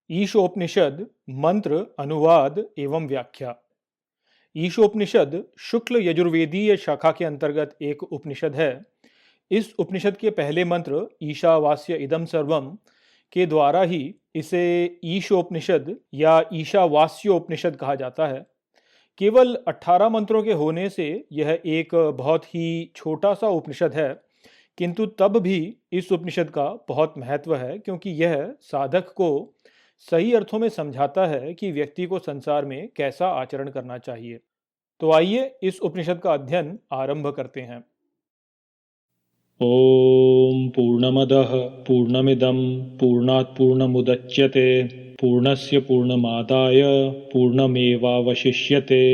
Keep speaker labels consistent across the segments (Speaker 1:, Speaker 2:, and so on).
Speaker 1: ईशोपनिषद मंत्र अनुवाद एवं व्याख्या। ईशोपनिषद शुक्ल यजुर्वेदीय शाखा के अंतर्गत एक उपनिषद है। इस उपनिषद के पहले मंत्र ईशावास्य इदम सर्वम के द्वारा ही इसे ईशोपनिषद या ईशावास्योपनिषद कहा जाता है। केवल 18 मंत्रों के होने से यह एक बहुत ही छोटा सा उपनिषद है, किंतु तब भी इस उपनिषद का बहुत महत्व है, क्योंकि यह साधक को सही अर्थों में समझाता है कि व्यक्ति को संसार में कैसा आचरण करना चाहिए। तो आइए इस उपनिषद का अध्ययन आरंभ करते हैं।
Speaker 2: ओम पूर्णमदः पूर्णमिदं पूर्णात् पूर्णमुदच्यते पूर्णस्य पूर्णमादाय पूर्णमेवावशिष्यते।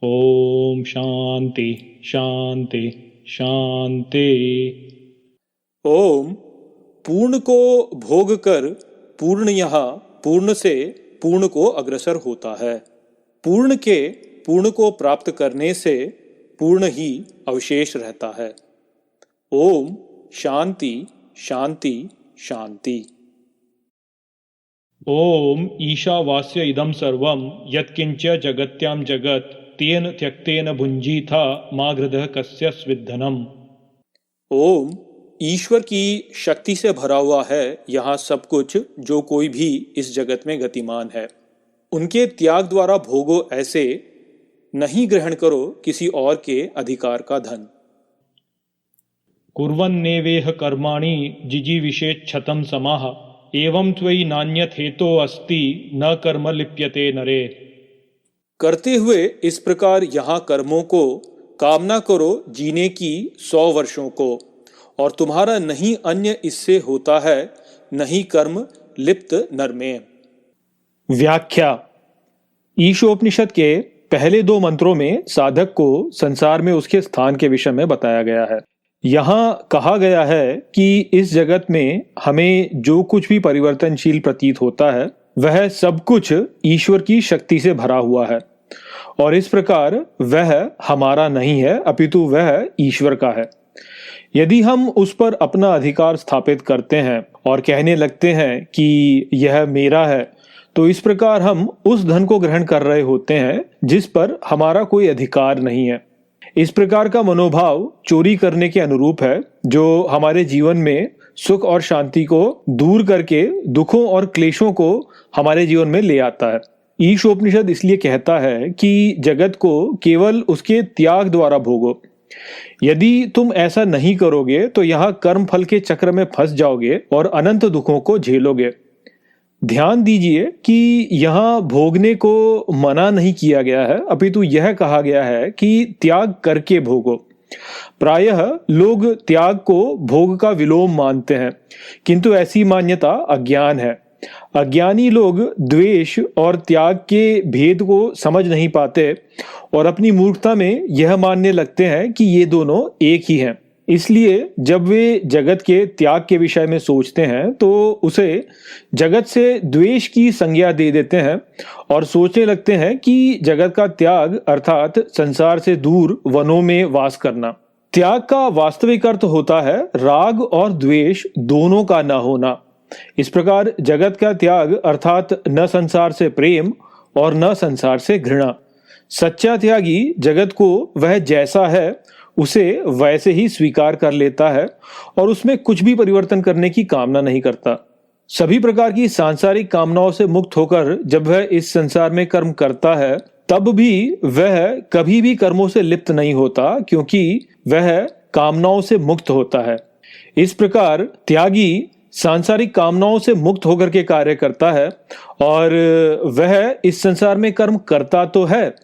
Speaker 2: ओम शांति शांति शांति।
Speaker 1: ओम पूर्ण को भोग कर पूर्ण यहाँ पूर्ण से पूर्ण को अग्रसर होता है। पूर्ण के पूर्ण को प्राप्त करने से पूर्ण ही अवशेष रहता है। ओम शांति शांति शांति।
Speaker 2: ओम ईशावास्य इदं सर्वं यत्किंच जगत्यां जगत् तेन त्यक्तेन भुञ्जीथा मा घृतः कस्य स्विद्धनम्।
Speaker 1: ओम ईश्वर की शक्ति से भरा हुआ है यहाँ सब कुछ, जो कोई भी इस जगत में गतिमान है। उनके त्याग द्वारा भोगो ऐसे, नहीं ग्रहण करो किसी और के अधिकार का धन।
Speaker 2: कुर्वन्नेवेह कर्माणि जिजीविषेच्छतं समाह एवं त्वयि नान्यत् हेतो अस्ति न कर्म लिप्यते नरे।
Speaker 1: करते हुए इस प्रकार यहाँ कर्मों को कामना करो जीने की 100 वर्षों को, और तुम्हारा नहीं अन्य इससे होता है, नहीं कर्म लिप्त नर में। व्याख्या। ईशोपनिषद के पहले 2 मंत्रों में साधक को संसार में उसके स्थान के विषय में बताया गया है। यहाँ कहा गया है कि इस जगत में हमें जो कुछ भी परिवर्तनशील प्रतीत होता है वह सब कुछ ईश्वर की शक्ति से भरा हुआ है, और इस प्रकार वह हमारा नहीं है, अपितु वह ईश्वर का है। यदि हम उस पर अपना अधिकार स्थापित करते हैं और कहने लगते हैं कि यह मेरा है, तो इस प्रकार हम उस धन को ग्रहण कर रहे होते हैं जिस पर हमारा कोई अधिकार नहीं है। इस प्रकार का मनोभाव चोरी करने के अनुरूप है, जो हमारे जीवन में सुख और शांति को दूर करके दुखों और क्लेशों को हमारे जीवन में ले आता है। ईशोपनिषद इसलिए कहता है कि जगत को केवल उसके त्याग द्वारा भोगो। यदि तुम ऐसा नहीं करोगे तो यहाँ कर्म फल के चक्र में फंस जाओगे और अनंत दुखों को झेलोगे। ध्यान दीजिए कि यहाँ भोगने को मना नहीं किया गया है, अपितु यह कहा गया है कि त्याग करके भोगो। प्रायः लोग त्याग को भोग का विलोम मानते हैं, किंतु ऐसी मान्यता अज्ञान है। अज्ञानी लोग द्वेष और त्याग के भेद को समझ नहीं पाते और अपनी मूर्खता में यह मानने लगते हैं कि ये दोनों एक ही हैं। इसलिए जब वे जगत के त्याग के विषय में सोचते हैं तो उसे जगत से द्वेष की संज्ञा दे देते हैं और सोचने लगते हैं कि जगत का त्याग अर्थात संसार से दूर वनों में वास करना। त्याग का वास्तविक अर्थ होता है राग और द्वेष दोनों का न होना। इस प्रकार जगत का त्याग अर्थात न संसार से प्रेम और न संसार से घृणा। सच्चा त्यागी जगत को वह जैसा है उसे वैसे ही स्वीकार कर लेता है और उसमें कुछ भी परिवर्तन करने की कामना नहीं करता। सभी प्रकार की सांसारिक कामनाओं से मुक्त होकर जब वह इस संसार में कर्म करता है, तब भी वह कभी भी कर्मों से लिप्त नहीं होता, क्योंकि वह कामनाओं से मुक्त होता है। इस प्रकार त्यागी सांसारिक कामनाओं से मुक्त होकर के कार्य करता है, और वह इस संसार में कर्म करता तो है,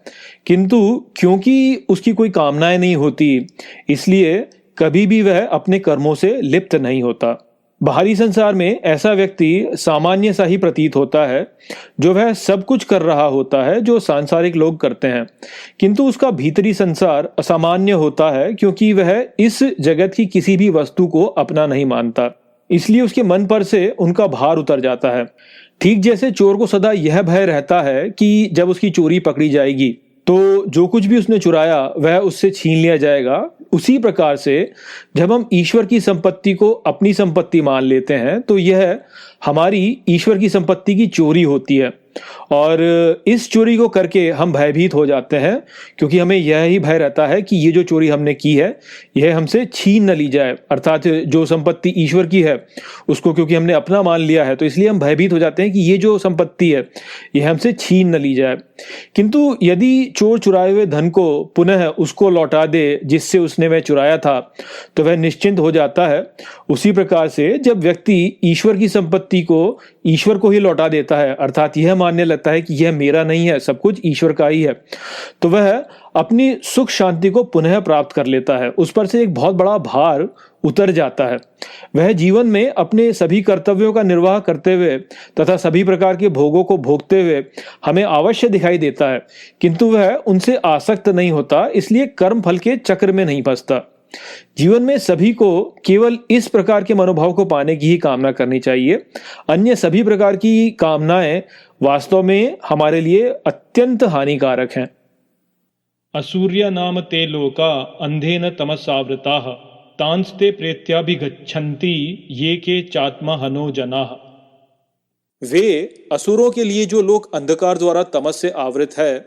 Speaker 1: किंतु क्योंकि उसकी कोई कामनाएं नहीं होती, इसलिए कभी भी वह अपने कर्मों से लिप्त नहीं होता। बाहरी संसार में ऐसा व्यक्ति सामान्य सा ही प्रतीत होता है, जो वह सब कुछ कर रहा होता है जो सांसारिक लोग करते हैं, किंतु उसका भीतरी संसार असामान्य होता है, क्योंकि वह इस जगत की किसी भी वस्तु को अपना नहीं मानता। इसलिए उसके मन पर से उनका भार उतर जाता है। ठीक जैसे चोर को सदा यह भय रहता है कि जब उसकी चोरी पकड़ी जाएगी तो जो कुछ भी उसने चुराया वह उससे छीन लिया जाएगा, उसी प्रकार से जब हम ईश्वर की संपत्ति को अपनी संपत्ति मान लेते हैं तो यह हमारी ईश्वर की संपत्ति की चोरी होती है और इस चोरी को करके हम भयभीत हो जाते हैं, क्योंकि हमें यह ही भय रहता है कि ये जो चोरी हमने की है यह हमसे छीन न ली जाए। अर्थात जो संपत्ति ईश्वर की है उसको क्योंकि हमने अपना मान लिया है, तो इसलिए हम भयभीत हो जाते हैं कि ये जो संपत्ति है यह हमसे छीन न ली जाए। किंतु यदि चोर चुराए हुए धन को पुनः उसको लौटा दे जिससे उसने वह चुराया था, तो वह निश्चिंत हो जाता है। उसी प्रकार से जब व्यक्ति ईश्वर की संपत्ति को ईश्वर को ही लौटा देता है, अर्थात यह मानने लगता है कि यह मेरा नहीं है, सब कुछ ईश्वर का ही है, तो वह अपनी सुख शांति को पुनः प्राप्त कर लेता है। उस पर से एक बहुत बड़ा भार उतर जाता है। वह जीवन में अपने सभी कर्तव्यों का निर्वाह करते हुए तथा सभी प्रकार के भोगों को भोगते हुए हमें अवश्य दिखाई देता है, किंतु वह उनसे आसक्त नहीं होता, इसलिए कर्म फल के चक्र में नहीं फंसता। जीवन में सभी को केवल इस प्रकार के मनोभाव को पाने की ही कामना करनी चाहिए। अन्य सभी प्रकार की कामनाएं वास्तव में हमारे लिए अत्यंत हानिकारक हैं।
Speaker 2: असूर्य नाम ते लोका अंधेन तमसावृताः तांस्ते प्रेत्याभिगच्छन्ति ये के चात्मा हनो जनाः।
Speaker 1: वे असुरों के लिए जो लोग अंधकार द्वारा तमस से आवृत है,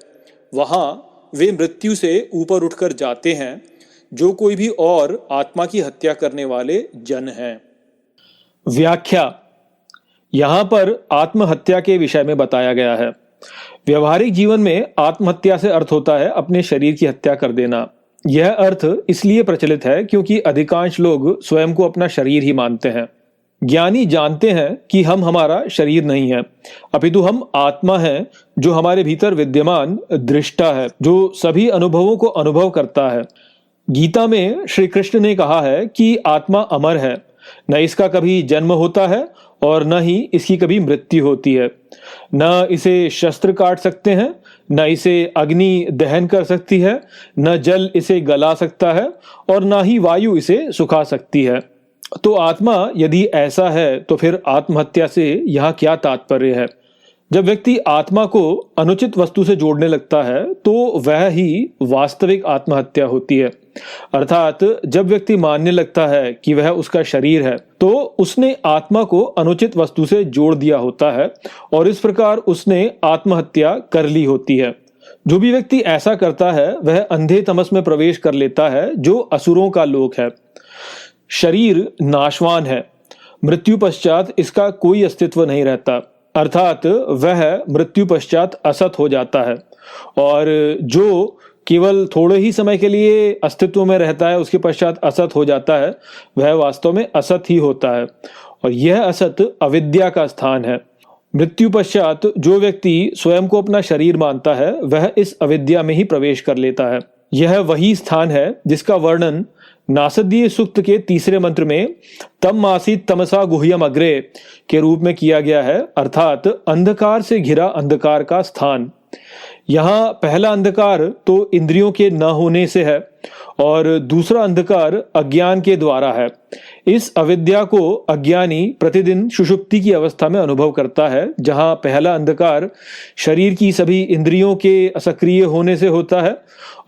Speaker 1: वहां वे मृत्यु से ऊपर उठकर जाते हैं, जो कोई भी और आत्मा की हत्या करने वाले जन हैं। व्याख्या यहां पर आत्महत्या के विषय में बताया गया है। व्यवहारिक जीवन में आत्महत्या से अर्थ होता है अपने शरीर की हत्या कर देना। यह अर्थ इसलिए प्रचलित है क्योंकि अधिकांश लोग स्वयं को अपना शरीर ही मानते हैं। ज्ञानी जानते हैं कि हम हमारा शरीर नहीं है, अपितु हम आत्मा हैं जो हमारे भीतर विद्यमान दृष्टा है, जो सभी अनुभवों को अनुभव करता है। गीता में श्री कृष्ण ने कहा है कि आत्मा अमर है, न इसका कभी जन्म होता है और न ही इसकी कभी मृत्यु होती है। न इसे शस्त्र काट सकते हैं, न इसे अग्नि दहन कर सकती है, न जल इसे गला सकता है और न ही वायु इसे सुखा सकती है। तो आत्मा यदि ऐसा है तो फिर आत्महत्या से यहाँ क्या तात्पर्य है? जब व्यक्ति आत्मा को अनुचित वस्तु से जोड़ने लगता है तो वह ही वास्तविक आत्महत्या होती है। अर्थात जब व्यक्ति मानने लगता है कि वह उसका शरीर है, तो उसने आत्मा को अनुचित वस्तु से जोड़ दिया होता है और इस प्रकार उसने आत्महत्या कर ली होती है। जो भी व्यक्ति ऐसा करता है वह अंधे तमस में प्रवेश कर लेता है, जो असुरों का लोक है। शरीर नाशवान है, मृत्यु पश्चात इसका कोई अस्तित्व नहीं रहता, अर्थात वह मृत्यु पश्चात असत हो जाता है। और जो केवल थोड़े ही समय के लिए अस्तित्व में रहता है उसके पश्चात असत हो जाता है, वह वास्तव में असत ही होता है और यह असत अविद्या का स्थान है। मृत्यु पश्चात जो व्यक्ति स्वयं को अपना शरीर मानता है वह इस अविद्या में ही प्रवेश कर लेता है। यह वही स्थान है जिसका वर्णन नासदीय सूक्त के 3 मंत्र में तम आसीत तमसा गुह्यम अग्रे के रूप में किया गया है, अर्थात अंधकार से घिरा अंधकार का स्थान। यहाँ पहला अंधकार तो इंद्रियों के न होने से है और दूसरा अंधकार अज्ञान के द्वारा है। इस अविद्या को अज्ञानी प्रतिदिन सुषुप्ति की अवस्था में अनुभव करता है, जहाँ पहला अंधकार शरीर की सभी इंद्रियों के असक्रिय होने से होता है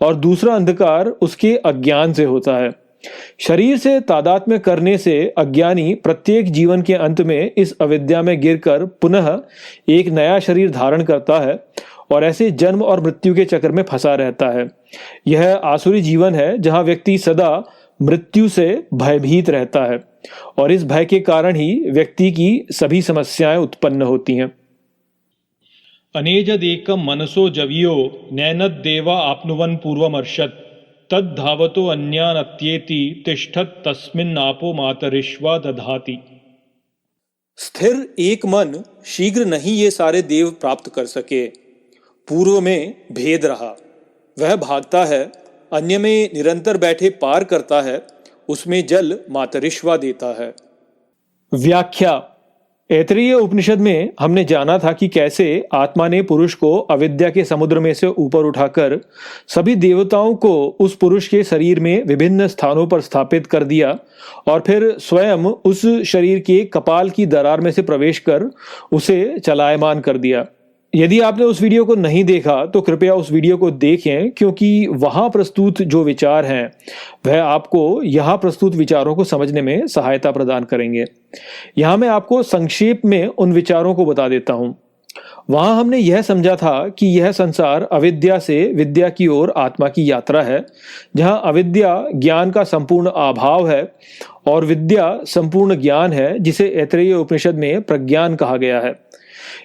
Speaker 1: और दूसरा अंधकार उसके अज्ञान से होता है। शरीर से तादात्म्य करने से अज्ञानी प्रत्येक जीवन के अंत में इस अविद्या में गिरकर पुनः एक नया शरीर धारण करता है और ऐसे जन्म और मृत्यु के चक्र में फंसा रहता है। यह आसुरी जीवन है जहां व्यक्ति सदा मृत्यु से भयभीत रहता है और इस भय के कारण ही व्यक्ति की सभी समस्याएं उत्पन्न होती हैं।
Speaker 2: अनेजदेकं मनसो जवियो नैनद्देवा आपनुवन् पूर्वमर्षत् तद्धावतो अन्यानत्येति तिष्ठत् तस्मिन्नापो मातरिश्वा दधाति।
Speaker 1: स्थिर एक मन शीघ्र नहीं ये सारे देव प्राप्त कर सके, पूर्व में भेद रहा। वह भागता है, अन्य में निरंतर बैठे पार करता है, उसमें जल मातरिश्वा देता है। व्याख्या ऐतरेय उपनिषद में हमने जाना था कि कैसे आत्मा ने पुरुष को अविद्या के समुद्र में से ऊपर उठाकर सभी देवताओं को उस पुरुष के शरीर में विभिन्न स्थानों पर स्थापित कर दिया और फिर स्वयं उस शरीर के कपाल की दरार में से प्रवेश कर उसे चलायमान कर दिया। यदि आपने उस वीडियो को नहीं देखा तो कृपया उस वीडियो को देखें, क्योंकि वहाँ प्रस्तुत जो विचार हैं वह आपको यहाँ प्रस्तुत विचारों को समझने में सहायता प्रदान करेंगे। यहाँ मैं आपको संक्षेप में उन विचारों को बता देता हूँ। वहाँ हमने यह समझा था कि यह संसार अविद्या से विद्या की ओर आत्मा की यात्रा है, जहाँ अविद्या ज्ञान का संपूर्ण अभाव है और विद्या संपूर्ण ज्ञान है, जिसे ऐतरेय उपनिषद में प्रज्ञान कहा गया है।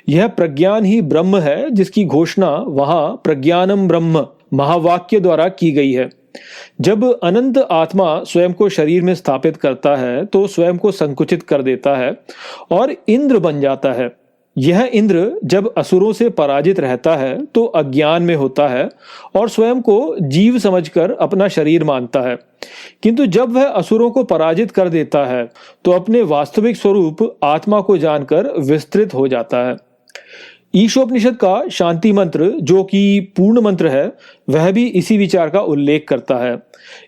Speaker 1: यह प्रज्ञान ही ब्रह्म है, जिसकी घोषणा वहाँ प्रज्ञानम ब्रह्म महावाक्य द्वारा की गई है। जब अनंत आत्मा स्वयं को शरीर में स्थापित करता है तो स्वयं को संकुचित कर देता है और इंद्र बन जाता है। यह इंद्र जब असुरों से पराजित रहता है तो अज्ञान में होता है और स्वयं को जीव समझकर अपना शरीर मानता है, किंतु जब वह असुरों को पराजित कर देता है तो अपने वास्तविक स्वरूप आत्मा को जानकर विस्तृत हो जाता है। ईशोपनिषद का शांति मंत्र, जो कि पूर्ण मंत्र है, वह भी इसी विचार का उल्लेख करता है।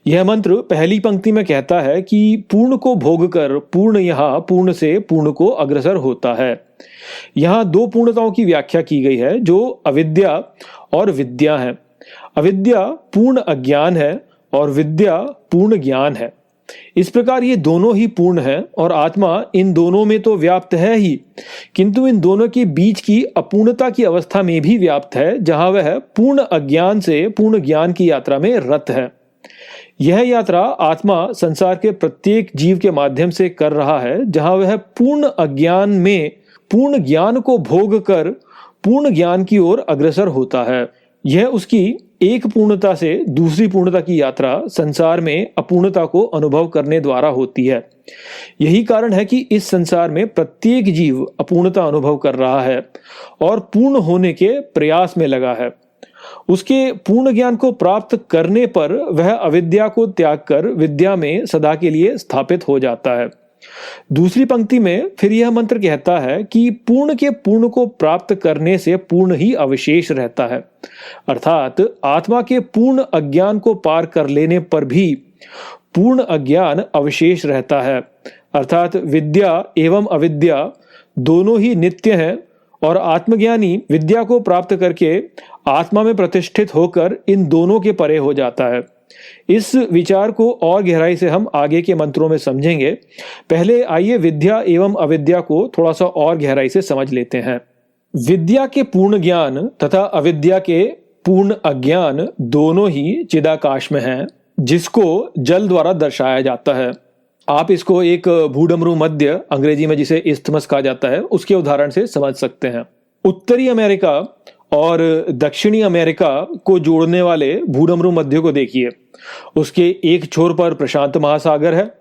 Speaker 1: यह मंत्र पहली पंक्ति में कहता है कि पूर्ण को भोग कर पूर्ण यहाँ पूर्ण से पूर्ण को अग्रसर होता है। यहाँ दो पूर्णताओं की व्याख्या की गई है, जो अविद्या और विद्या है। अविद्या पूर्ण अज्ञान है और विद्या पूर्ण ज्ञान है। इस प्रकार ये दोनों ही पूर्ण है और आत्मा इन दोनों में तो व्याप्त है ही, किंतु इन दोनों के बीच की अपूर्णता की अवस्था में भी व्याप्त है, जहां वह पूर्ण अज्ञान से पूर्ण ज्ञान की यात्रा में रत है। यह यात्रा आत्मा संसार के प्रत्येक जीव के माध्यम से कर रहा है, जहां वह पूर्ण अज्ञान में पूर्ण ज्ञान को भोग कर पूर्ण ज्ञान की ओर अग्रसर होता है। यह उसकी एक पूर्णता से दूसरी पूर्णता की यात्रा संसार में अपूर्णता को अनुभव करने द्वारा होती है। यही कारण है कि इस संसार में प्रत्येक जीव अपूर्णता अनुभव कर रहा है और पूर्ण होने के प्रयास में लगा है। उसके पूर्ण ज्ञान को प्राप्त करने पर वह अविद्या को त्याग कर विद्या में सदा के लिए स्थापित हो जाता है। दूसरी पंक्ति में फिर यह मंत्र कहता है कि पूर्ण के पूर्ण को प्राप्त करने से पूर्ण ही अवशेष रहता है, अर्थात आत्मा के पूर्ण अज्ञान को पार कर लेने पर भी पूर्ण अज्ञान अवशेष रहता है, अर्थात विद्या एवं अविद्या दोनों ही नित्य हैं और आत्मज्ञानी विद्या को प्राप्त करके आत्मा में प्रतिष्ठित होकर इन दोनों के परे हो जाता है। इस विचार को और गहराई से हम आगे के मंत्रों में समझेंगे। पहले आइए विद्या एवं अविद्या को थोड़ा सा और गहराई से समझ लेते हैं। विद्या के पूर्ण ज्ञान तथा अविद्या के पूर्ण अज्ञान दोनों ही चिदाकाश में हैं, जिसको जल द्वारा दर्शाया जाता है। आप इसको एक भूडमरू मध्य, अंग्रेजी में जिसे इस्थमस कहा जाता है, उसके उदाहरण से समझ सकते हैं। उत्तरी अमेरिका और दक्षिणी अमेरिका को जोड़ने वाले भूडमरू मध्य को देखिए। उसके एक छोर पर प्रशांत महासागर है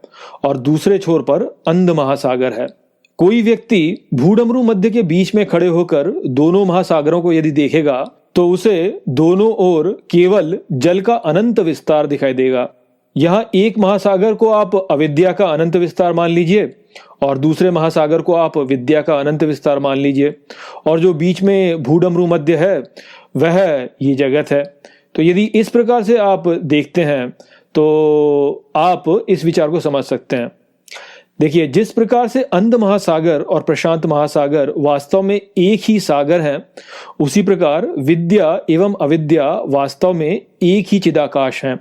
Speaker 1: और दूसरे छोर पर अंध महासागर है। कोई व्यक्ति भूडमरू मध्य के बीच में खड़े होकर दोनों महासागरों को यदि देखेगा तो उसे दोनों ओर केवल जल का अनंत विस्तार दिखाई देगा। यहाँ एक महासागर को आप अविद्या का अनंत विस्तार मान लीजिए और दूसरे महासागर को आप विद्या का अनंत विस्तार मान लीजिए, और जो बीच में भूडमरू मध्य है वह ये जगत है। तो यदि इस प्रकार से आप देखते हैं तो आप इस विचार को समझ सकते हैं। देखिए, जिस प्रकार से अंध महासागर और प्रशांत महासागर वास्तव में एक ही सागर हैं, उसी प्रकार विद्या एवं अविद्या वास्तव में एक ही चिदाकाश हैं।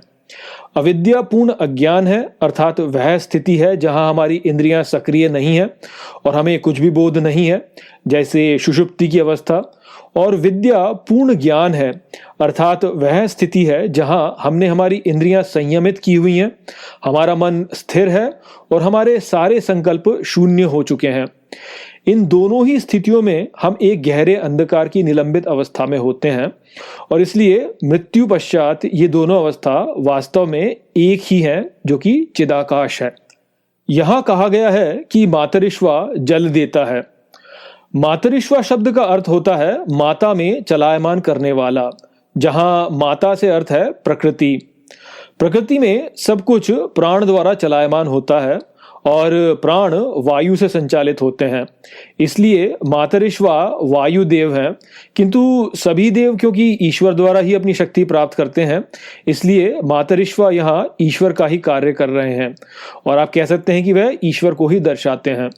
Speaker 1: अविद्या पूर्ण अज्ञान है, अर्थात वह स्थिति है जहां हमारी इंद्रियां सक्रिय नहीं है और हमें कुछ भी बोध नहीं है, जैसे सुषुप्ति की अवस्था। और विद्या पूर्ण ज्ञान है, अर्थात वह स्थिति है जहां हमने हमारी इंद्रियां संयमित की हुई हैं, हमारा मन स्थिर है और हमारे सारे संकल्प शून्य हो चुके हैं। इन दोनों ही स्थितियों में हम एक गहरे अंधकार की निलंबित अवस्था में होते हैं और इसलिए मृत्यु पश्चात ये दोनों अवस्था वास्तव में एक ही है, जो कि चिदाकाश है। यहां कहा गया है कि मातरिश्वा जल देता है। मातरिश्वा शब्द का अर्थ होता है माता में चलायमान करने वाला, जहां माता से अर्थ है प्रकृति। प्रकृति में सब कुछ प्राण द्वारा चलायमान होता है और प्राण वायु से संचालित होते हैं, इसलिए मातरिश्वा वायु देव हैं। किंतु सभी देव क्योंकि ईश्वर द्वारा ही अपनी शक्ति प्राप्त करते हैं, इसलिए मातरिश्वा यहाँ ईश्वर का ही कार्य कर रहे हैं और आप कह सकते हैं कि वह ईश्वर को ही दर्शाते हैं।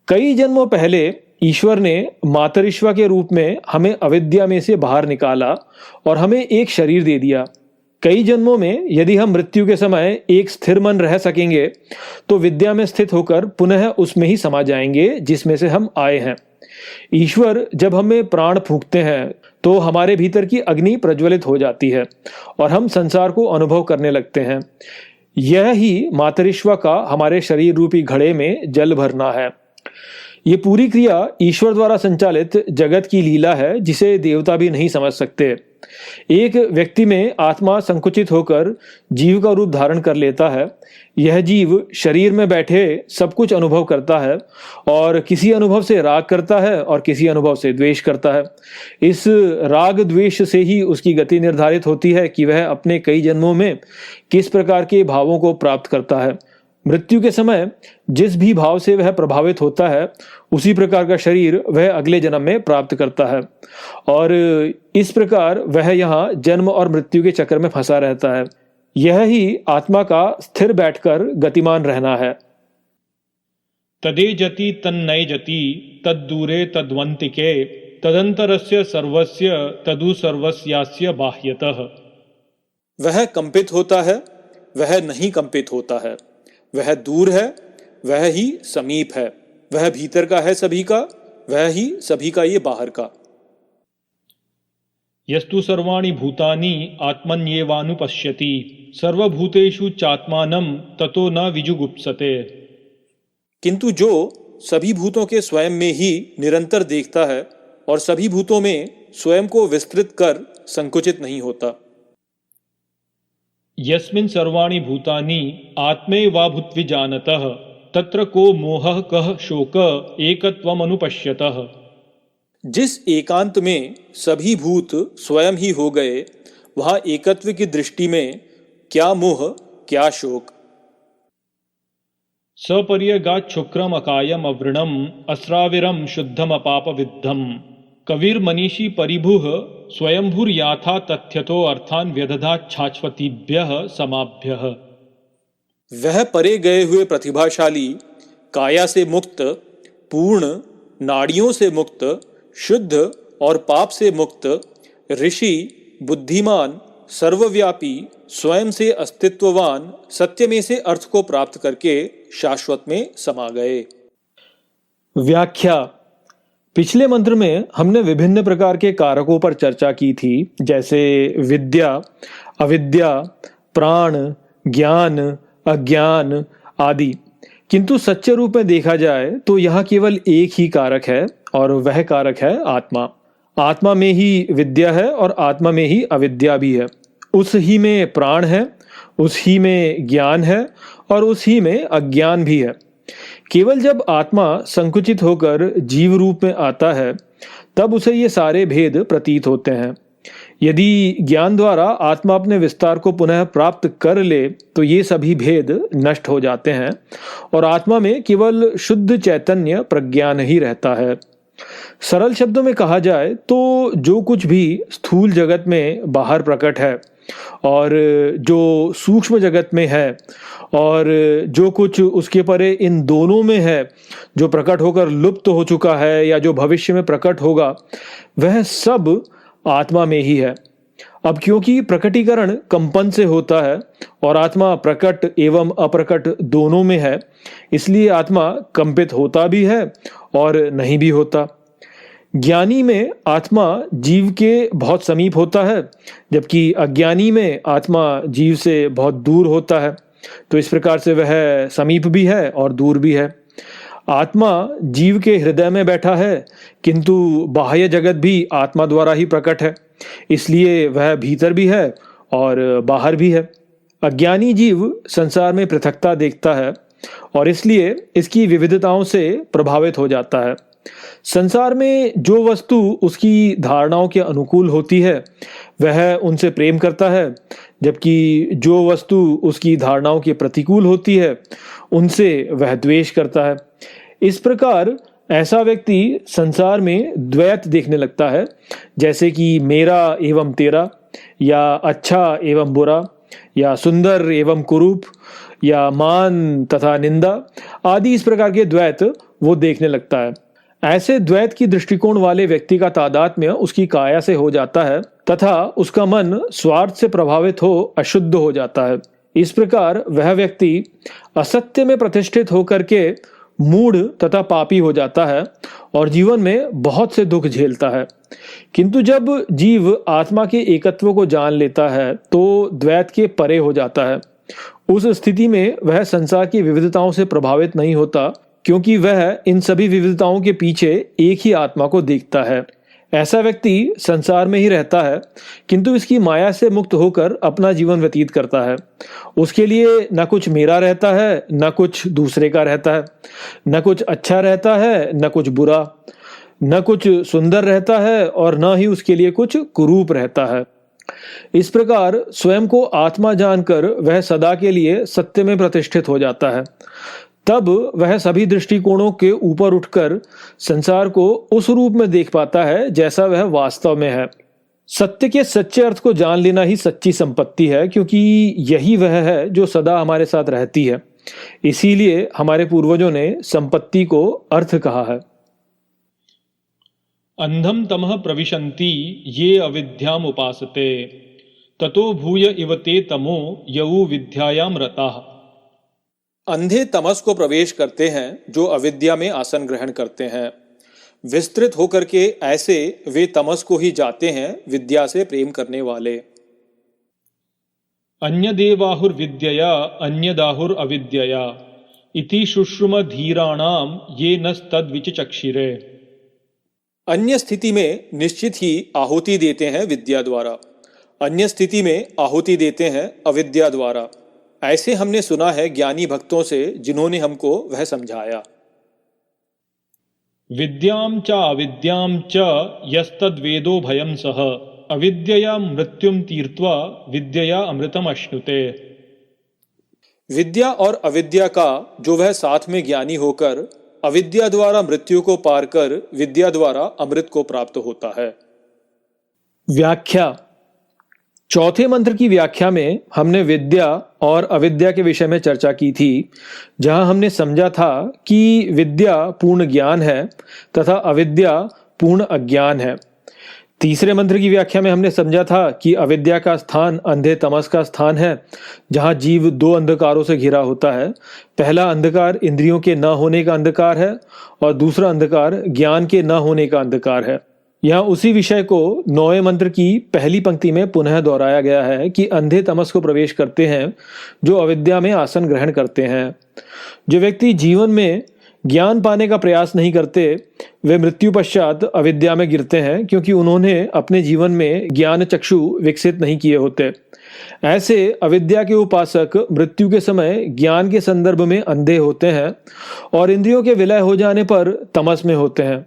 Speaker 1: कई जन्मों पहले ईश्वर ने मातरिश्वा के रूप में हमें अविद्या में से बाहर निकाला और हमें एक शरीर दे दिया। कई जन्मों में यदि हम मृत्यु के समय एक स्थिर मन रह सकेंगे तो विद्या में स्थित होकर पुनः उसमें ही समा जाएंगे जिसमें से हम आए हैं। ईश्वर जब हमें प्राण फूंकते हैं तो हमारे भीतर की अग्नि प्रज्वलित हो जाती है और हम संसार को अनुभव करने लगते हैं। यह ही मातरिश्वा का हमारे शरीर रूपी घड़े में जल भरना है। ये पूरी क्रिया ईश्वर द्वारा संचालित जगत की लीला है जिसे देवता भी नहीं समझ सकते। एक व्यक्ति में आत्मा संकुचित होकर जीव का रूप धारण कर लेता है। यह जीव शरीर में बैठे सब कुछ अनुभव करता है और किसी अनुभव से राग करता है और किसी अनुभव से द्वेष करता है। इस राग द्वेष से ही उसकी गति निर्धारित होती है कि वह अपने कई जन्मों में किस प्रकार के भावों को प्राप्त करता है। मृत्यु के समय जिस भी भाव से वह प्रभावित होता है उसी प्रकार का शरीर वह अगले जन्म में प्राप्त करता है और इस प्रकार वह यहाँ जन्म और मृत्यु के चक्कर में फंसा रहता है। यह ही आत्मा का स्थिर बैठकर गतिमान रहना है।
Speaker 2: तदेजति तन्नैजति तद्दूरे तद्वन्तिके तदंतरस्य सर्वस्य तदु सर्वस्यास्य बाह्यतः।
Speaker 1: वह कंपित होता है, वह नहीं कंपित होता है। वह दूर है, वह ही समीप है। वह भीतर का है सभी का, वह ही सभी का ये बाहर का।
Speaker 2: यस्तु सर्वाणि भूतानि आत्मन्येवानुपश्यति सर्वभूतेषु चात्मानं ततो न विजुगुप्सते।
Speaker 1: किंतु जो सभी भूतों के स्वयं में ही निरंतर देखता है और सभी भूतों में स्वयं को विस्तृत कर संकुचित नहीं होता।
Speaker 2: यस्मिन् सर्वाणि भूतानि आत्मैवाभूत्विजानतः तत्र को मोहः कः शोक एकत्वमनुपश्यतः।
Speaker 1: जिस एकांत में सभी भूत स्वयं ही हो गए वहां एकत्व की दृष्टि में क्या मोह क्या शोक।
Speaker 2: सपर्यगाच्छुक्रम अकायम अवृणम अस्राविरम शुद्धम अपाप विद्धम कविर्मनीषी परिभुः स्वयंभूर्याथा तथ्यतो अर्थान व्यदधाच्छाश्वतीभ्यः समाभ्यः।
Speaker 1: वह परे गए हुए प्रतिभाशाली, काया से मुक्त, पूर्ण, नाड़ियों से मुक्त, शुद्ध और पाप से मुक्त, ऋषि, बुद्धिमान, सर्वव्यापी, स्वयं से अस्तित्ववान, सत्य में से अर्थ को प्राप्त करके शाश्वत में समा गए। व्याख्या। पिछले मंत्र में हमने विभिन्न प्रकार के कारकों पर चर्चा की थी, जैसे विद्या, अविद्या, प्राण, ज्ञान, अज्ञान आदि। किंतु सच्चे रूप में देखा जाए तो यहाँ केवल एक ही कारक है और वह कारक है आत्मा। आत्मा में ही विद्या है और आत्मा में ही अविद्या भी है। उस ही में प्राण है, उस ही में ज्ञान है और उस ही में अज्ञान भी है। केवल जब आत्मा संकुचित होकर जीव रूप में आता है तब उसे ये सारे भेद प्रतीत होते हैं। यदि ज्ञान द्वारा आत्मा अपने विस्तार को पुनः प्राप्त कर ले तो ये सभी भेद नष्ट हो जाते हैं और आत्मा में केवल शुद्ध चैतन्य प्रज्ञान ही रहता है। सरल शब्दों में कहा जाए तो जो कुछ भी स्थूल जगत में बाहर प्रकट है और जो सूक्ष्म जगत में है और जो कुछ उसके परे इन दोनों में है, जो प्रकट होकर लुप्त हो चुका है या जो भविष्य में प्रकट होगा, वह सब आत्मा में ही है। अब क्योंकि प्रकटीकरण कंपन से होता है और आत्मा प्रकट एवं अप्रकट दोनों में है, इसलिए आत्मा कंपित होता भी है और नहीं भी होता। ज्ञानी में आत्मा जीव के बहुत समीप होता है, जबकि अज्ञानी में आत्मा जीव से बहुत दूर होता है। तो इस प्रकार से वह समीप भी है और दूर भी है। आत्मा जीव के हृदय में बैठा है, किंतु बाह्य जगत भी आत्मा द्वारा ही प्रकट है, इसलिए वह भीतर भी है और बाहर भी है। अज्ञानी जीव संसार में पृथकता देखता है और इसलिए इसकी विविधताओं से प्रभावित हो जाता है। संसार में जो वस्तु उसकी धारणाओं के अनुकूल होती है वह उनसे प्रेम करता है, जबकि जो वस्तु उसकी धारणाओं के प्रतिकूल होती है उनसे वह द्वेष करता है। इस प्रकार ऐसा व्यक्ति संसार में द्वैत देखने लगता है, जैसे कि मेरा एवं तेरा, या अच्छा एवं बुरा, या सुंदर एवं कुरूप, या मान तथा निंदा आदि। इस प्रकार के द्वैत वो देखने लगता है। ऐसे द्वैत की दृष्टिकोण वाले व्यक्ति का तादात्म्य उसकी काया से हो जाता है तथा उसका मन स्वार्थ से प्रभावित हो अशुद्ध हो जाता है। इस प्रकार वह व्यक्ति असत्य में प्रतिष्ठित होकर के मूढ़ तथा पापी हो जाता है और जीवन में बहुत से दुख झेलता है। किंतु जब जीव आत्मा के एकत्व को जान लेता है तो द्वैत के परे हो जाता है। उस स्थिति में वह संसार की विविधताओं से प्रभावित नहीं होता, क्योंकि वह इन सभी विविधताओं के पीछे एक ही आत्मा को देखता है। ऐसा व्यक्ति संसार में ही रहता है किंतु इसकी माया से मुक्त होकर अपना जीवन व्यतीत करता है। उसके लिए न कुछ मेरा रहता है, न कुछ दूसरे का रहता है, न कुछ अच्छा रहता है, न कुछ बुरा, न कुछ सुंदर रहता है और न ही उसके लिए कुछ कुरूप रहता है। इस प्रकार स्वयं को आत्मा जानकर वह सदा के लिए सत्य में प्रतिष्ठित हो जाता है। तब वह सभी दृष्टिकोणों के ऊपर उठकर संसार को उस रूप में देख पाता है जैसा वह वास्तव में है। सत्य के सच्चे अर्थ को जान लेना ही सच्ची संपत्ति है, क्योंकि यही वह है जो सदा हमारे साथ रहती है। इसीलिए हमारे पूर्वजों ने संपत्ति को अर्थ कहा है।
Speaker 2: अंधम तमः प्रविशन्ति ये अविद्याम उपासते ततो भूय इव ते तमो यऊ विद्यायां रताः।
Speaker 1: अंधे तमस को प्रवेश करते हैं जो अविद्या में आसन ग्रहण करते हैं। विस्तृत होकर के ऐसे वे तमस को ही जाते हैं विद्या से प्रेम करने वाले।
Speaker 2: अन्य देवाहुर विद्यया अन्यदाहुर अविद्यया इति शुश्रुम धीराणाम ये नस्तद्विचक्षिरे।
Speaker 1: अन्य स्थिति में निश्चित ही आहुति देते हैं विद्या द्वारा, अन्य स्थिति में आहुति देते हैं अविद्या द्वारा। ऐसे हमने सुना है ज्ञानी भक्तों से जिन्होंने हमको वह समझाया।
Speaker 2: विद्याम च अविद्याम च यस्तद्वेदो भयं सह अविद्यया मृत्युम तीर्त्वा विद्यया अमृतम अश्नुते।
Speaker 1: विद्या और अविद्या का जो वह साथ में ज्ञानी होकर अविद्या द्वारा मृत्यु को पार कर विद्या द्वारा अमृत को प्राप्त होता है। व्याख्या। चौथे मंत्र की व्याख्या में हमने विद्या और अविद्या के विषय में चर्चा की थी, जहां हमने समझा था कि विद्या पूर्ण ज्ञान है तथा अविद्या पूर्ण अज्ञान है। तीसरे मंत्र की व्याख्या में हमने समझा था कि अविद्या का स्थान अंधे तमस का स्थान है, जहां जीव दो अंधकारों से घिरा होता है। पहला अंधकार इंद्रियों के न होने का अंधकार है और दूसरा अंधकार ज्ञान के न होने का अंधकार है। यहाँ उसी विषय को 9वें मंत्र की पहली पंक्ति में पुनः दोहराया गया है कि अंधे तमस को प्रवेश करते हैं जो अविद्या में आसन ग्रहण करते हैं। जो व्यक्ति जीवन में ज्ञान पाने का प्रयास नहीं करते वे मृत्यु पश्चात अविद्या में गिरते हैं, क्योंकि उन्होंने अपने जीवन में ज्ञान चक्षु विकसित नहीं किए होते। ऐसे अविद्या के उपासक मृत्यु के समय ज्ञान के संदर्भ में अंधे होते हैं और इंद्रियों के विलय हो जाने पर तमस में होते हैं,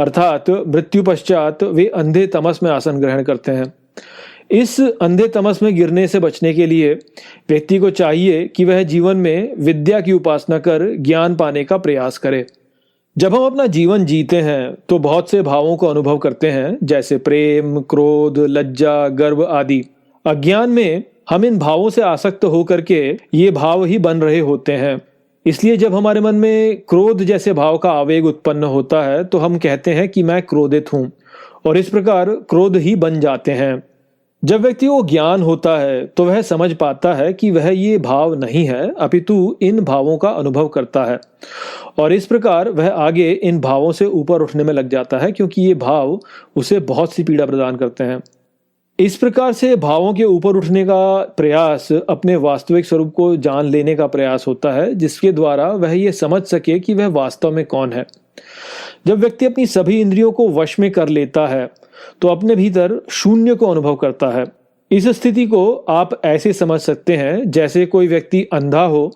Speaker 1: अर्थात मृत्यु पश्चात वे अंधे तमस में आसन ग्रहण करते हैं। इस अंधे तमस में गिरने से बचने के लिए व्यक्ति को चाहिए कि वह जीवन में विद्या की उपासना कर ज्ञान पाने का प्रयास करे। जब हम अपना जीवन जीते हैं तो बहुत से भावों को अनुभव करते हैं, जैसे प्रेम, क्रोध, लज्जा, गर्व आदि। अज्ञान में हम इन भावों से आसक्त होकर के ये भाव ही बन रहे होते हैं। इसलिए जब हमारे मन में क्रोध जैसे भाव का आवेग उत्पन्न होता है तो हम कहते हैं कि मैं क्रोधित हूं, और इस प्रकार क्रोध ही बन जाते हैं। जब व्यक्ति को ज्ञान होता है तो वह समझ पाता है कि वह ये भाव नहीं है, अपितु इन भावों का अनुभव करता है, और इस प्रकार वह आगे इन भावों से ऊपर उठने में लग जाता है, क्योंकि ये भाव उसे बहुत सी पीड़ा प्रदान करते हैं। इस प्रकार से भावों के ऊपर उठने का प्रयास अपने वास्तविक स्वरूप को जान लेने का प्रयास होता है, जिसके द्वारा वह ये समझ सके कि वह वास्तव में कौन है। जब व्यक्ति अपनी सभी इंद्रियों को वश में कर लेता है तो अपने भीतर शून्य को अनुभव करता है। इस स्थिति को आप ऐसे समझ सकते हैं जैसे कोई व्यक्ति अंधा हो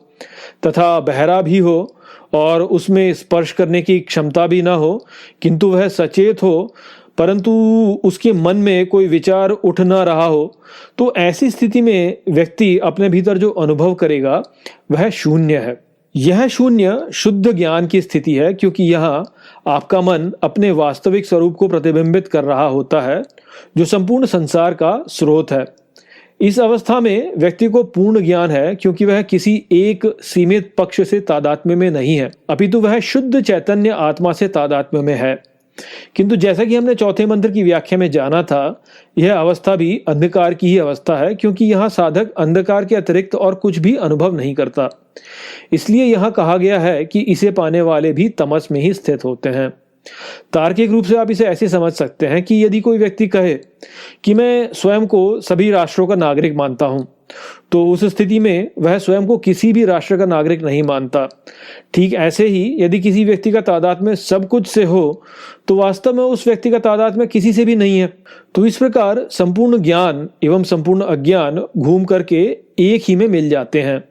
Speaker 1: तथा बहरा भी हो और उसमें स्पर्श करने की क्षमता भी ना हो, किंतु वह सचेत हो, परंतु उसके मन में कोई विचार उठ ना रहा हो। तो ऐसी स्थिति में व्यक्ति अपने भीतर जो अनुभव करेगा वह शून्य है। यह शून्य शुद्ध ज्ञान की स्थिति है, क्योंकि यहाँ आपका मन अपने वास्तविक स्वरूप को प्रतिबिंबित कर रहा होता है, जो संपूर्ण संसार का स्रोत है। इस अवस्था में व्यक्ति को पूर्ण ज्ञान है, क्योंकि वह किसी एक सीमित पक्ष से तादात्म्य में नहीं है, अपितु वह शुद्ध चैतन्य आत्मा से तादात्म्य में है। किंतु जैसा कि हमने चौथे मंत्र की व्याख्या में जाना था, यह अवस्था भी अंधकार की ही अवस्था है, क्योंकि यहाँ साधक अंधकार के अतिरिक्त और कुछ भी अनुभव नहीं करता। इसलिए यहाँ कहा गया है कि इसे पाने वाले भी तमस में ही स्थित होते हैं। तार्किक रूप से आप इसे ऐसे समझ सकते हैं कि यदि कोई व्यक्ति कहे कि मैं स्वयं को सभी राष्ट्रों का नागरिक मानता हूं, तो उस स्थिति में वह स्वयं को किसी भी राष्ट्र का नागरिक नहीं मानता। ठीक ऐसे ही यदि किसी व्यक्ति का तादात्म्य सब कुछ से हो, तो वास्तव में उस व्यक्ति का तादात्म्य किसी से भी नहीं है। तो इस प्रकार संपूर्ण ज्ञान एवं संपूर्ण अज्ञान घूम करके एक ही में मिल जाते हैं।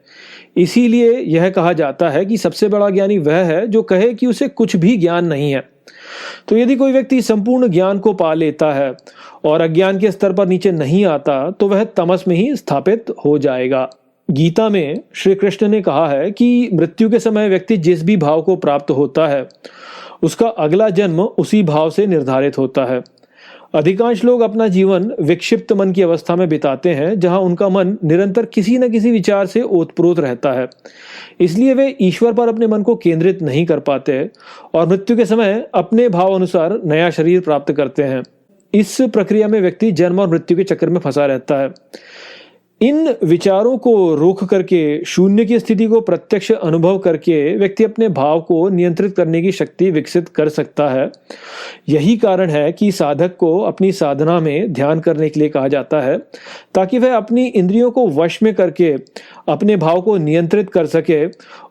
Speaker 1: इसीलिए यह कहा जाता है कि सबसे बड़ा ज्ञानी वह है जो कहे कि उसे कुछ भी ज्ञान नहीं है। तो यदि कोई व्यक्ति संपूर्ण ज्ञान को पा लेता है और अज्ञान के स्तर पर नीचे नहीं आता, तो वह तमस में ही स्थापित हो जाएगा। गीता में श्री कृष्ण ने कहा है कि मृत्यु के समय व्यक्ति जिस भी भाव को प्राप्त होता है, उसका अगला जन्म उसी भाव से निर्धारित होता है। अधिकांश लोग अपना जीवन विक्षिप्त मन की अवस्था में बिताते हैं, जहां उनका मन निरंतर किसी न किसी विचार से ओतप्रोत रहता है। इसलिए वे ईश्वर पर अपने मन को केंद्रित नहीं कर पाते और मृत्यु के समय अपने भाव अनुसार नया शरीर प्राप्त करते हैं। इस प्रक्रिया में व्यक्ति जन्म और मृत्यु के चक्कर में फंसा रहता है। इन विचारों को रोक करके शून्य की स्थिति को प्रत्यक्ष अनुभव करके व्यक्ति अपने भाव को नियंत्रित करने की शक्ति विकसित कर सकता है। यही कारण है कि साधक को अपनी साधना में ध्यान करने के लिए कहा जाता है, ताकि वह अपनी इंद्रियों को वश में करके अपने भाव को नियंत्रित कर सके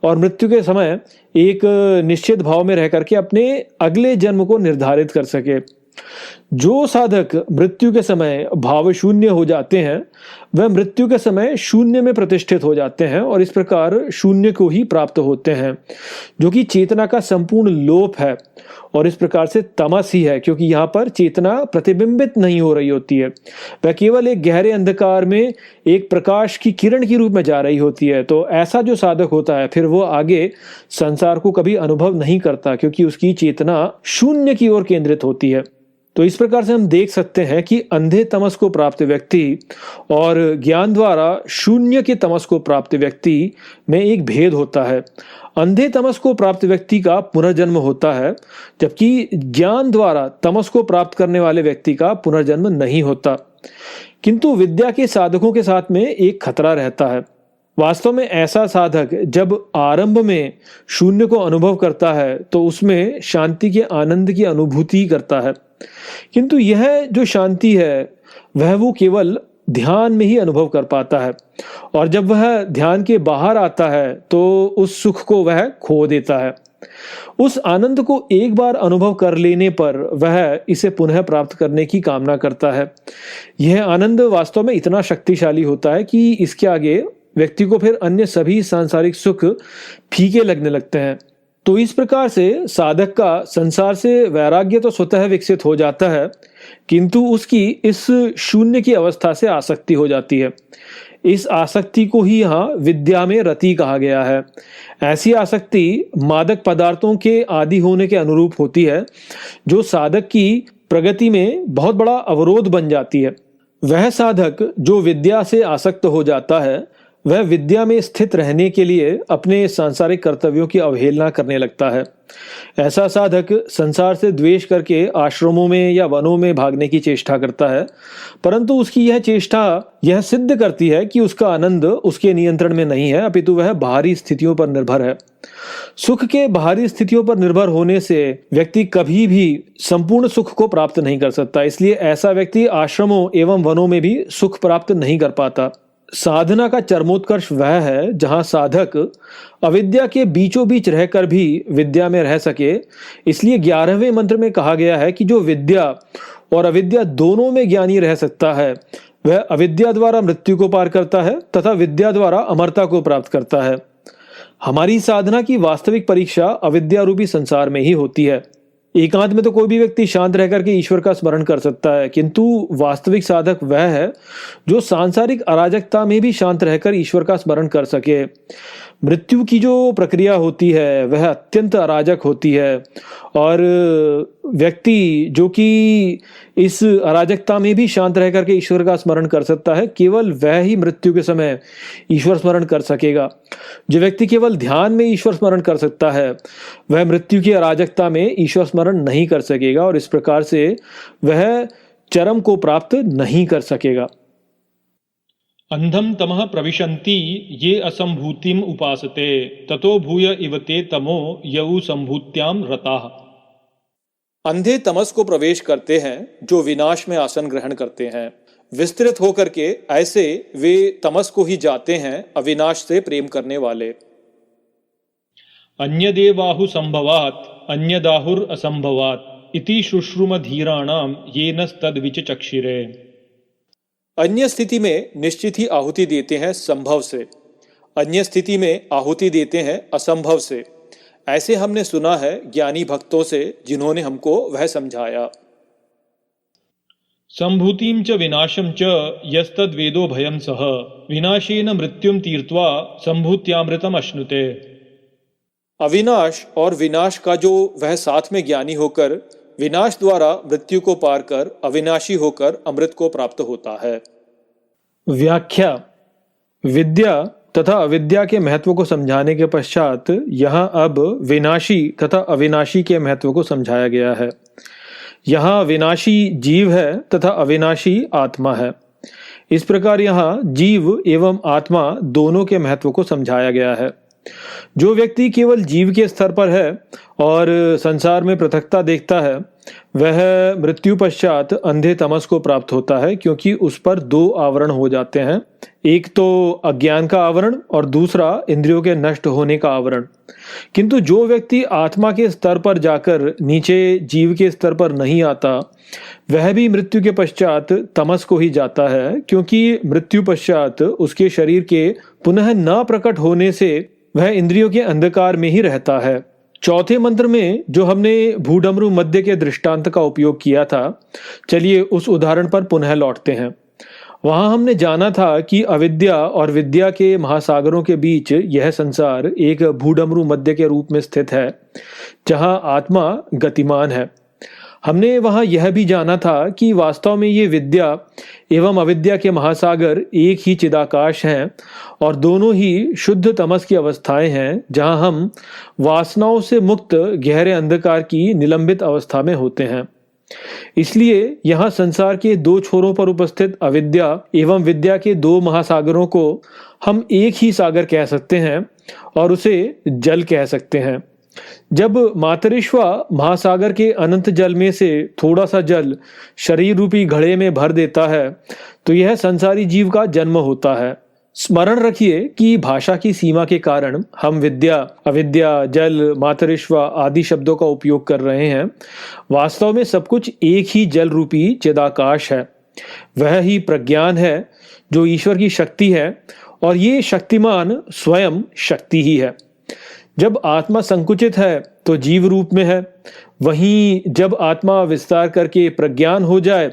Speaker 1: और मृत्यु के समय एक निश्चित भाव में रह करके अपने अगले जन्म को निर्धारित कर सके। जो साधक मृत्यु के समय भाव शून्य हो जाते हैं, वह मृत्यु के समय शून्य में प्रतिष्ठित हो जाते हैं और इस प्रकार शून्य को ही प्राप्त होते हैं, जो कि चेतना का संपूर्ण लोप है। और इस प्रकार से तमस ही है, क्योंकि यहाँ पर चेतना प्रतिबिंबित नहीं हो रही होती है, वह केवल एक गहरे अंधकार में एक प्रकाश की किरण के रूप में जा रही होती है। तो ऐसा जो साधक होता है, फिर वो आगे संसार को कभी अनुभव नहीं करता, क्योंकि उसकी चेतना शून्य की ओर केंद्रित होती है। तो इस प्रकार से हम देख सकते हैं कि अंधे तमस को प्राप्त व्यक्ति और ज्ञान द्वारा शून्य के तमस को प्राप्त व्यक्ति में एक भेद होता है। अंधे तमस को प्राप्त व्यक्ति का पुनर्जन्म होता है, जबकि ज्ञान द्वारा तमस को प्राप्त करने वाले व्यक्ति का पुनर्जन्म नहीं होता। किंतु विद्या के साधकों के साथ में एक खतरा रहता है। वास्तव में ऐसा साधक जब आरंभ में शून्य को अनुभव करता है, तो उसमें शांति के आनंद की अनुभूति करता है। किंतु यह जो शांति है, वह वो केवल ध्यान में ही अनुभव कर पाता है, और जब वह ध्यान के बाहर आता है तो उस सुख को वह खो देता है। उस आनंद को एक बार अनुभव कर लेने पर वह इसे पुनः प्राप्त करने की कामना करता है। यह आनंद वास्तव में इतना शक्तिशाली होता है कि इसके आगे व्यक्ति को फिर अन्य सभी सांसारिक सुख फीके लगने लगते हैं। तो इस प्रकार से साधक का संसार से वैराग्य तो स्वतः विकसित हो जाता है, किंतु उसकी इस शून्य की अवस्था से आसक्ति हो जाती है। इस आसक्ति को ही यहाँ विद्या में रति कहा गया है। ऐसी आसक्ति मादक पदार्थों के आदि होने के अनुरूप होती है, जो साधक की प्रगति में बहुत बड़ा अवरोध बन जाती है। वह साधक जो विद्या से आसक्त हो जाता है, वह विद्या में स्थित रहने के लिए अपने सांसारिक कर्तव्यों की अवहेलना करने लगता है। ऐसा साधक संसार से द्वेष करके आश्रमों में या वनों में भागने की चेष्टा करता है, परंतु उसकी यह चेष्टा यह सिद्ध करती है कि उसका आनंद उसके नियंत्रण में नहीं है, अपितु वह बाहरी स्थितियों पर निर्भर है। सुख के बाहरी स्थितियों पर निर्भर होने से व्यक्ति कभी भी संपूर्ण सुख को प्राप्त नहीं कर सकता। इसलिए ऐसा व्यक्ति आश्रमों एवं वनों में भी सुख प्राप्त नहीं कर पाता। साधना का चरमोत्कर्ष वह है जहां साधक अविद्या के बीचों बीच रहकर भी विद्या में रह सके। इसलिए 11वें मंत्र में कहा गया है कि जो विद्या और अविद्या दोनों में ज्ञानी रह सकता है, वह अविद्या द्वारा मृत्यु को पार करता है तथा विद्या द्वारा अमरता को प्राप्त करता है। हमारी साधना की वास्तविक परीक्षा अविद्या रूपी संसार में ही होती है। एकांत में तो कोई भी व्यक्ति शांत रह करके ईश्वर का स्मरण कर सकता है, किंतु वास्तविक साधक वह है जो सांसारिक अराजकता में भी शांत रहकर ईश्वर का स्मरण कर सके। मृत्यु की जो प्रक्रिया होती है वह अत्यंत अराजक होती है और व्यक्ति जो कि इस अराजकता में भी शांत रह करके ईश्वर का स्मरण कर सकता है, केवल वह ही मृत्यु के समय ईश्वर स्मरण कर सकेगा। जो व्यक्ति केवल ध्यान में ईश्वर स्मरण कर सकता है वह मृत्यु की अराजकता में ईश्वर स्मरण नहीं कर सकेगा और इस प्रकार से वह चरम को प्राप्त नहीं कर सकेगा।
Speaker 2: अंधम तमः प्रविशन्ति ये असंभूतिम उपासते ततो भूय इव ते तमो यऊ संभूत्याम रताः।
Speaker 1: अंधे तमस को प्रवेश करते हैं जो विनाश में आसन ग्रहण करते हैं। विस्तृत होकर के ऐसे वे तमस को ही जाते हैं, अविनाश से प्रेम करने वाले।
Speaker 2: अन्यदेवाहु संभवात् अन्यदाहुर असंभवात् इति शुश्रुम धीराणाम येनस्तद्विच चक्षिरे।
Speaker 1: अन्य स्थिति में निश्चित ही आहुति देते हैं संभव से, अन्य स्थिति में आहुति देते हैं असंभव से। ऐसे हमने सुना है ज्ञानी भक्तों से जिन्होंने हमको वह समझाया।
Speaker 2: संभूतिम च विनाशम च यस्तद्वेदो भयम सह विनाशेन मृत्युम तीर्त्वा संभूत्यामृतम अश्नुते।
Speaker 1: अविनाश और विनाश का जो वह साथ में ज्ञानी होकर विनाश द्वारा मृत्यु को पार कर अविनाशी होकर अमृत को प्राप्त होता है। व्याख्या। विद्या तथा अविद्या के महत्व को समझाने के पश्चात यहाँ अब विनाशी तथा अविनाशी के महत्व को समझाया गया है। यहाँ विनाशी जीव है तथा अविनाशी आत्मा है। इस प्रकार यहाँ जीव एवं आत्मा दोनों के महत्व को समझाया गया है। जो व्यक्ति केवल जीव के स्तर पर है और संसार में पृथकता देखता है वह मृत्यु पश्चात अंधे तमस को प्राप्त होता है, क्योंकि उस पर दो आवरण हो जाते हैं, एक तो अज्ञान का आवरण और दूसरा इंद्रियों के नष्ट होने का आवरण। किंतु जो व्यक्ति आत्मा के स्तर पर जाकर नीचे जीव के स्तर पर नहीं आता वह भी मृत्यु के पश्चात तमस को ही जाता है, क्योंकि मृत्यु पश्चात उसके शरीर के पुनः न प्रकट होने से वह इंद्रियों के अंधकार में ही रहता है। चौथे मंत्र में जो हमने भूडमरू मध्य के दृष्टांत का उपयोग किया था, चलिए उस उदाहरण पर पुनः लौटते हैं। वहां हमने जाना था कि अविद्या और विद्या के महासागरों के बीच यह संसार एक भूडमरू मध्य के रूप में स्थित है जहां आत्मा गतिमान है। हमने वहां यह भी जाना था कि वास्तव में ये विद्या एवं अविद्या के महासागर एक ही चिदाकाश हैं और दोनों ही शुद्ध तमस की अवस्थाएं हैं, जहां हम वासनाओं से मुक्त गहरे अंधकार की निलंबित अवस्था में होते हैं। इसलिए यहाँ संसार के दो छोरों पर उपस्थित अविद्या एवं विद्या के दो महासागरों को हम एक ही सागर कह सकते हैं और उसे जल कह सकते हैं। जब मातरिश्वा महासागर के अनंत जल में से थोड़ा सा जल शरीर रूपी घड़े में भर देता है तो यह संसारी जीव का जन्म होता है। स्मरण रखिए कि भाषा की सीमा के कारण हम विद्या, अविद्या, जल, मातरिश्वा आदि शब्दों का उपयोग कर रहे हैं। वास्तव में सब कुछ एक ही जल रूपी चिदाकाश है। वह ही प्रज्ञान है जो ईश्वर की शक्ति है और ये शक्तिमान स्वयं शक्ति ही है। जब आत्मा संकुचित है तो जीव रूप में है, वहीं जब आत्मा विस्तार करके प्रज्ञान हो जाए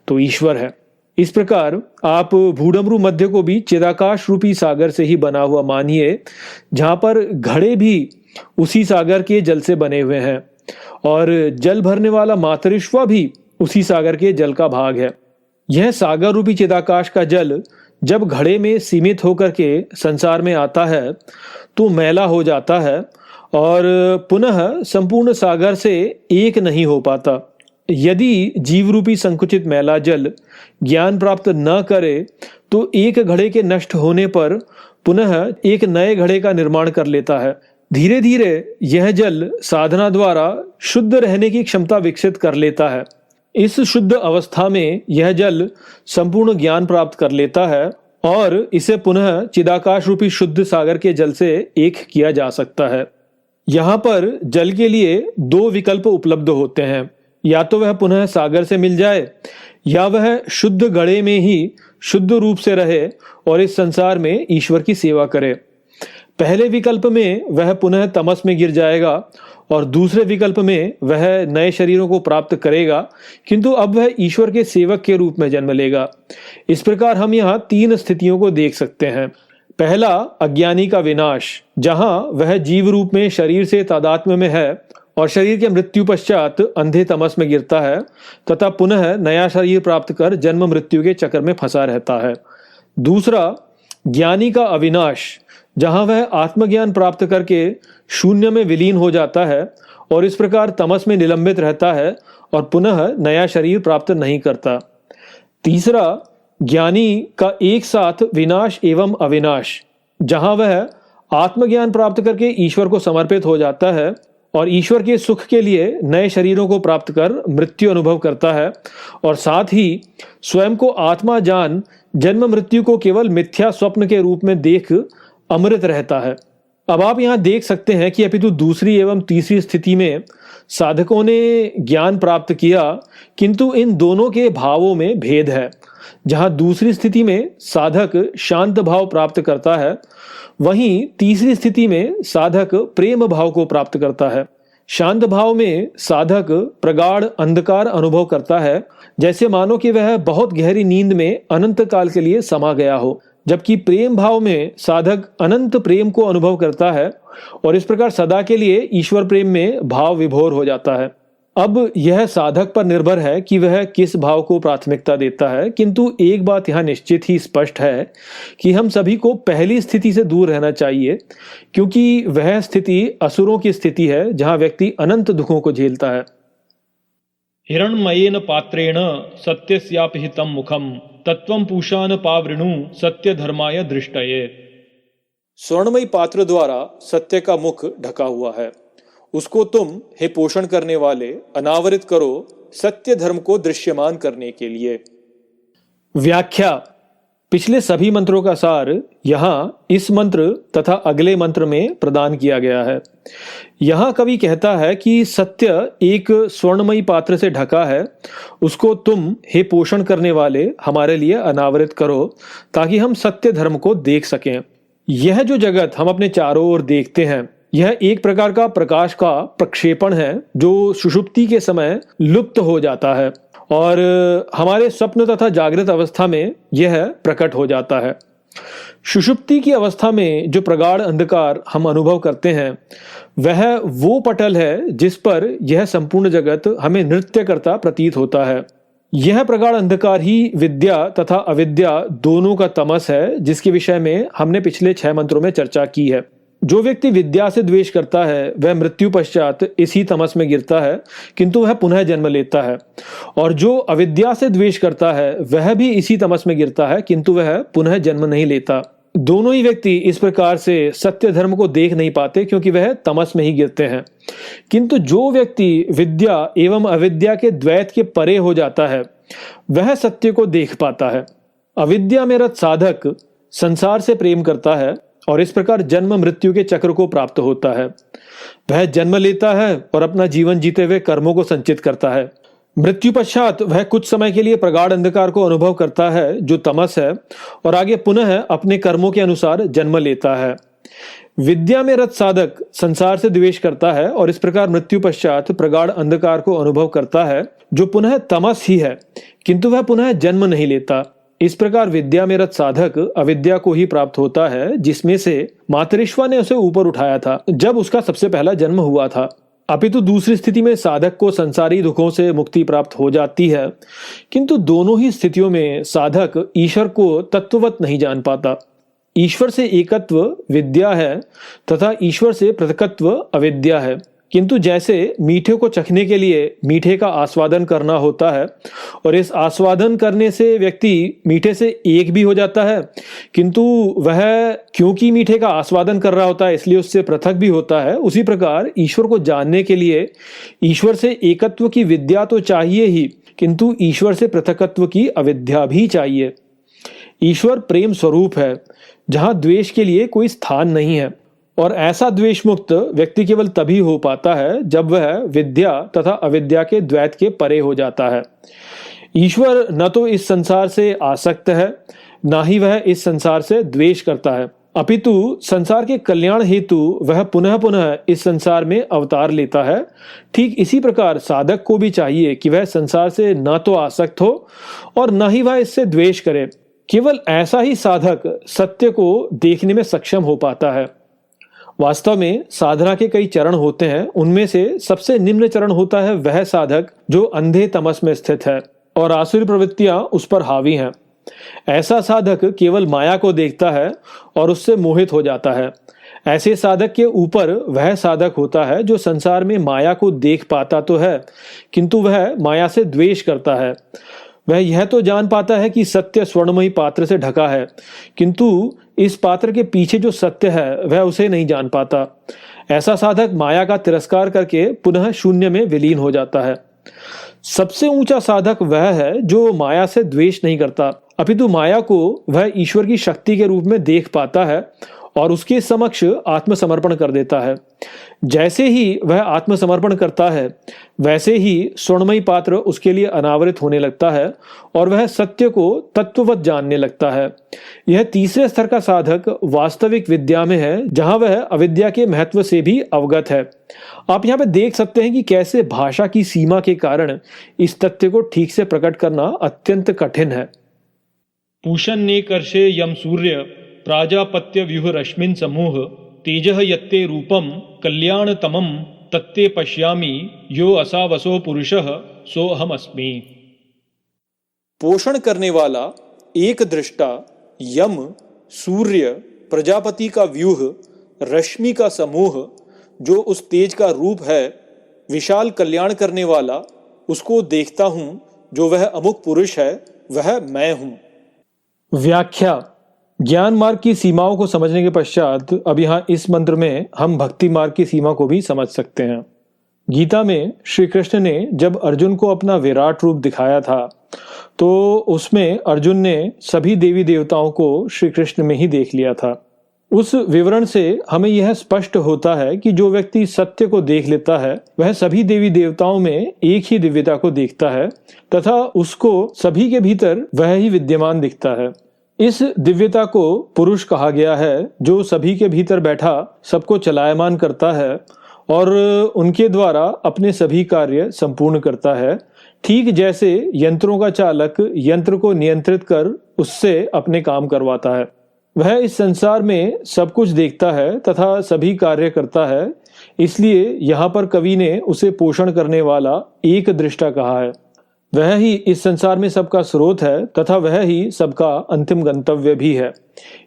Speaker 1: तो ईश्वर है। इस प्रकार आप भूडमरू मध्य को भी चिदाकाश रूपी सागर से ही बना हुआ मानिए, जहां पर घड़े भी उसी सागर के जल से बने हुए हैं और जल भरने वाला मातरिश्वा भी उसी सागर के जल का भाग है। यह सागर रूपी चिदाकाश का जल जब घड़े में सीमित होकर के संसार में आता है तो मैला हो जाता है और पुनः संपूर्ण सागर से एक नहीं हो पाता। यदि जीव रूपी संकुचित मैला जल ज्ञान प्राप्त न करे तो एक घड़े के नष्ट होने पर पुनः एक नए घड़े का निर्माण कर लेता है। धीरे धीरे यह जल साधना द्वारा शुद्ध रहने की क्षमता विकसित कर लेता है। इस शुद्ध अवस्था में यह जल संपूर्ण ज्ञान प्राप्त कर लेता है और इसे पुनः चिदाकाश रूपी शुद्ध सागर के जल से एक किया जा सकता है। यहाँ पर जल के लिए दो विकल्प उपलब्ध होते हैं, या तो वह पुनः सागर से मिल जाए या वह शुद्ध घड़े में ही शुद्ध रूप से रहे और इस संसार में ईश्वर की सेवा करे। पहले विकल्प में वह पुनः तमस में गिर जाएगा और दूसरे विकल्प में वह नए शरीरों को प्राप्त करेगा, किंतु अब वह ईश्वर के सेवक के रूप में जन्म लेगा। इस प्रकार हम यहाँ तीन स्थितियों को देख सकते हैं। पहला अज्ञानी का विनाश, जहां वह जीव रूप में शरीर से तादात्म्य में है और शरीर के मृत्यु पश्चात अंधे तमस में गिरता है तथा पुनः नया शरीर प्राप्त कर जन्म मृत्यु के चक्र में फंसा रहता है। दूसरा ज्ञानी का अविनाश, जहां वह आत्मज्ञान प्राप्त करके शून्य में विलीन हो जाता है और इस प्रकार तमस में निलंबित रहता है और पुनः नया शरीर प्राप्त नहीं करता। तीसरा ज्ञानी का एक साथ विनाश एवं अविनाश, जहां वह आत्मज्ञान प्राप्त करके ईश्वर को समर्पित हो जाता है और ईश्वर के सुख के लिए नए शरीरों को प्राप्त कर मृत्यु अनुभव करता है और साथ ही स्वयं को आत्मा जान जन्म मृत्यु को केवल मिथ्या स्वप्न के रूप में देख अमृत रहता है। अब आप यहाँ देख सकते हैं कि अपितु दूसरी एवं तीसरी स्थिति में साधकों ने ज्ञान प्राप्त किया, किंतु इन दोनों के भावों में भेद है। जहाँ दूसरी स्थिति में साधक शांत भाव प्राप्त करता है, वहीं तीसरी स्थिति में साधक प्रेम भाव को प्राप्त करता है। शांत भाव में साधक प्रगाढ़ अंधकार अनुभव करता है, जैसे मानो कि वह बहुत गहरी नींद में अनंत काल के लिए समा गया हो, जबकि प्रेम भाव में साधक अनंत प्रेम को अनुभव करता है और इस प्रकार सदा के लिए ईश्वर प्रेम में भाव विभोर हो जाता है। अब यह साधक पर निर्भर है कि वह किस भाव को प्राथमिकता देता है, किंतु एक बात यहाँ निश्चित ही स्पष्ट है कि हम सभी को पहली स्थिति से दूर रहना चाहिए, क्योंकि वह स्थिति असुरों की स्थिति है जहाँ व्यक्ति अनंत दुखों को झेलता है।
Speaker 2: हिरण्मयेन पात्रेण सत्यस्यापहितं मुखम तत्वं पूषान पावृणु सत्य धर्माय दृष्टये।
Speaker 1: स्वर्णमयी पात्र द्वारा सत्य का मुख ढका हुआ है, उसको तुम हे पोषण करने वाले अनावरित करो सत्य धर्म को दृश्यमान करने के लिए। व्याख्या। पिछले सभी मंत्रों का सार यहाँ इस मंत्र तथा अगले मंत्र में प्रदान किया गया है। यहाँ कवि कहता है कि सत्य एक स्वर्णमयी पात्र से ढका है, उसको तुम हे पोषण करने वाले हमारे लिए अनावरित करो ताकि हम सत्य धर्म को देख सकें। यह जो जगत हम अपने चारों ओर देखते हैं, यह एक प्रकार का प्रकाश का प्रक्षेपण है जो सुषुप्ति के समय लुप्त हो जाता है और हमारे स्वप्न तथा जागृत अवस्था में यह प्रकट हो जाता है। सुषुप्ति की अवस्था में जो प्रगाढ़ अंधकार हम अनुभव करते हैं, वह वो पटल है जिस पर यह संपूर्ण जगत हमें नृत्य करता प्रतीत होता है। यह प्रगाढ़ अंधकार ही विद्या तथा अविद्या दोनों का तमस है, जिसके विषय में हमने पिछले 6 मंत्रों में चर्चा की है। जो व्यक्ति विद्या से द्वेष करता है वह मृत्यु पश्चात इसी तमस में गिरता है, किंतु वह पुनः जन्म लेता है, और जो अविद्या से द्वेष करता है वह भी इसी तमस में गिरता है, किंतु वह पुनः जन्म नहीं लेता। दोनों ही व्यक्ति इस प्रकार से सत्य धर्म को देख नहीं पाते, क्योंकि वह तमस में ही गिरते हैं। किंतु जो व्यक्ति विद्या एवं अविद्या के द्वैत के परे हो जाता है, वह सत्य को देख पाता है। अविद्या में रत साधक संसार से प्रेम करता है और इस प्रकार जन्म मृत्यु के चक्र को प्राप्त होता है। वह जन्म लेता है और अपना जीवन जीते हुए कर्मों को संचित करता है। मृत्यु पश्चात वह कुछ समय के लिए प्रगाढ़ अंधकार को अनुभव करता है जो तमस है, और आगे पुनः अपने कर्मों के अनुसार जन्म लेता है। विद्या में रत साधक संसार से द्वेष करता है और इस प्रकार मृत्यु पश्चात प्रगाढ़ अंधकार को अनुभव करता है जो पुनः तमस ही है, किंतु वह पुनः जन्म नहीं लेता। इस प्रकार विद्या में रत साधक अविद्या को ही प्राप्त होता है, जिसमें से मातरिश्वा ने उसे ऊपर उठाया था जब उसका सबसे पहला जन्म हुआ था। अपितु दूसरी स्थिति में साधक को संसारी दुखों से मुक्ति प्राप्त हो जाती है, किंतु दोनों ही स्थितियों में साधक ईश्वर को तत्ववत नहीं जान पाता। ईश्वर से एकत्व विद्या है तथा ईश्वर से पृथकत्व अविद्या है। किंतु जैसे मीठे को चखने के लिए मीठे का आस्वादन करना होता है और इस आस्वादन करने से व्यक्ति मीठे से एक भी हो जाता है, किंतु वह क्योंकि मीठे का आस्वादन कर रहा होता है इसलिए उससे पृथक भी होता है, उसी प्रकार ईश्वर को जानने के लिए ईश्वर से एकत्व की विद्या तो चाहिए ही, किंतु ईश्वर से पृथकत्व की अविद्या भी चाहिए। ईश्वर प्रेम स्वरूप है जहाँ द्वेष के लिए कोई स्थान नहीं है, और ऐसा द्वेष मुक्त व्यक्ति केवल तभी हो पाता है जब वह विद्या तथा अविद्या के द्वैत के परे हो जाता है। ईश्वर न तो इस संसार से आसक्त है, ना ही वह इस संसार से द्वेष करता है, अपितु संसार के कल्याण हेतु वह पुनः पुनः इस संसार में अवतार लेता है। ठीक इसी प्रकार साधक को भी चाहिए कि वह संसार से न तो आसक्त हो और न ही वह इससे द्वेष करे, केवल ऐसा ही साधक सत्य को देखने में सक्षम हो पाता है। वास्तव में साधना के कई चरण होते हैं, उनमें से सबसे निम्न चरण होता है वह साधक जो अंधे तमस में स्थित है और आसुरी प्रवृत्तियां उस पर हावी हैं। ऐसा साधक केवल माया को देखता है और उससे मोहित हो जाता है। ऐसे साधक के ऊपर वह साधक होता है जो संसार में माया को देख पाता तो है, किंतु वह माया से द्वेष करता है। वह यह तो जान पाता है कि सत्य स्वर्णमयी पात्र से ढका है, किंतु इस पात्र के पीछे जो सत्य है वह उसे नहीं जान पाता। ऐसा साधक माया का तिरस्कार करके पुनः शून्य में विलीन हो जाता है। सबसे ऊंचा साधक वह है जो माया से द्वेष नहीं करता, अपितु माया को वह ईश्वर की शक्ति के रूप में देख पाता है और उसके समक्ष आत्मसमर्पण कर देता है। जैसे ही वह आत्मसमर्पण करता है, वैसे ही स्वर्णमयी पात्र उसके लिए अनावृत होने लगता है और वह सत्य को तत्ववत जानने लगता है। यह तीसरे स्तर का साधक वास्तविक विद्या में है, जहां वह अविद्या के महत्व से भी अवगत है। आप यहाँ पे देख सकते हैं कि कैसे भाषा की सीमा के कारण इस तथ्य को ठीक से प्रकट करना अत्यंत कठिन है।
Speaker 2: पूषन्ने कर्षे यम सूर्य प्राजापत्य व्यूह रश्मिन समूह तेजः यत्ते रूपम कल्याणतमम तत्ते पश्यामि यो असावसो पुरुषः सो अहम अस्मि।
Speaker 1: पोषण करने वाला एक दृष्टा यम, सूर्य, प्रजापति का व्यूह, रश्मि का समूह जो उस तेज का रूप है, विशाल कल्याण करने वाला, उसको देखता हूं जो वह अमुक पुरुष है, वह मैं हूं। व्याख्या। ज्ञान मार्ग की सीमाओं को समझने के पश्चात अब यहाँ इस मंत्र में हम भक्ति मार्ग की सीमा को भी समझ सकते हैं। गीता में श्री कृष्ण ने जब अर्जुन को अपना विराट रूप दिखाया था, तो उसमें अर्जुन ने सभी देवी देवताओं को श्री कृष्ण में ही देख लिया था। उस विवरण से हमें यह स्पष्ट होता है कि जो व्यक्ति सत्य को देख लेता है वह सभी देवी देवताओं में एक ही दिव्यता को देखता है तथा उसको सभी के भीतर वह ही विद्यमान दिखता है। इस दिव्यता को पुरुष कहा गया है जो सभी के भीतर बैठा सबको चलायमान करता है और उनके द्वारा अपने सभी कार्य संपूर्ण करता है, ठीक जैसे यंत्रों का चालक यंत्र को नियंत्रित कर उससे अपने काम करवाता है। वह इस संसार में सब कुछ देखता है तथा सभी कार्य करता है, इसलिए यहाँ पर कवि ने उसे पोषण करने वाला एक दृष्टा कहा है। वह ही इस संसार में सबका स्रोत है तथा वह ही सबका अंतिम गंतव्य भी है,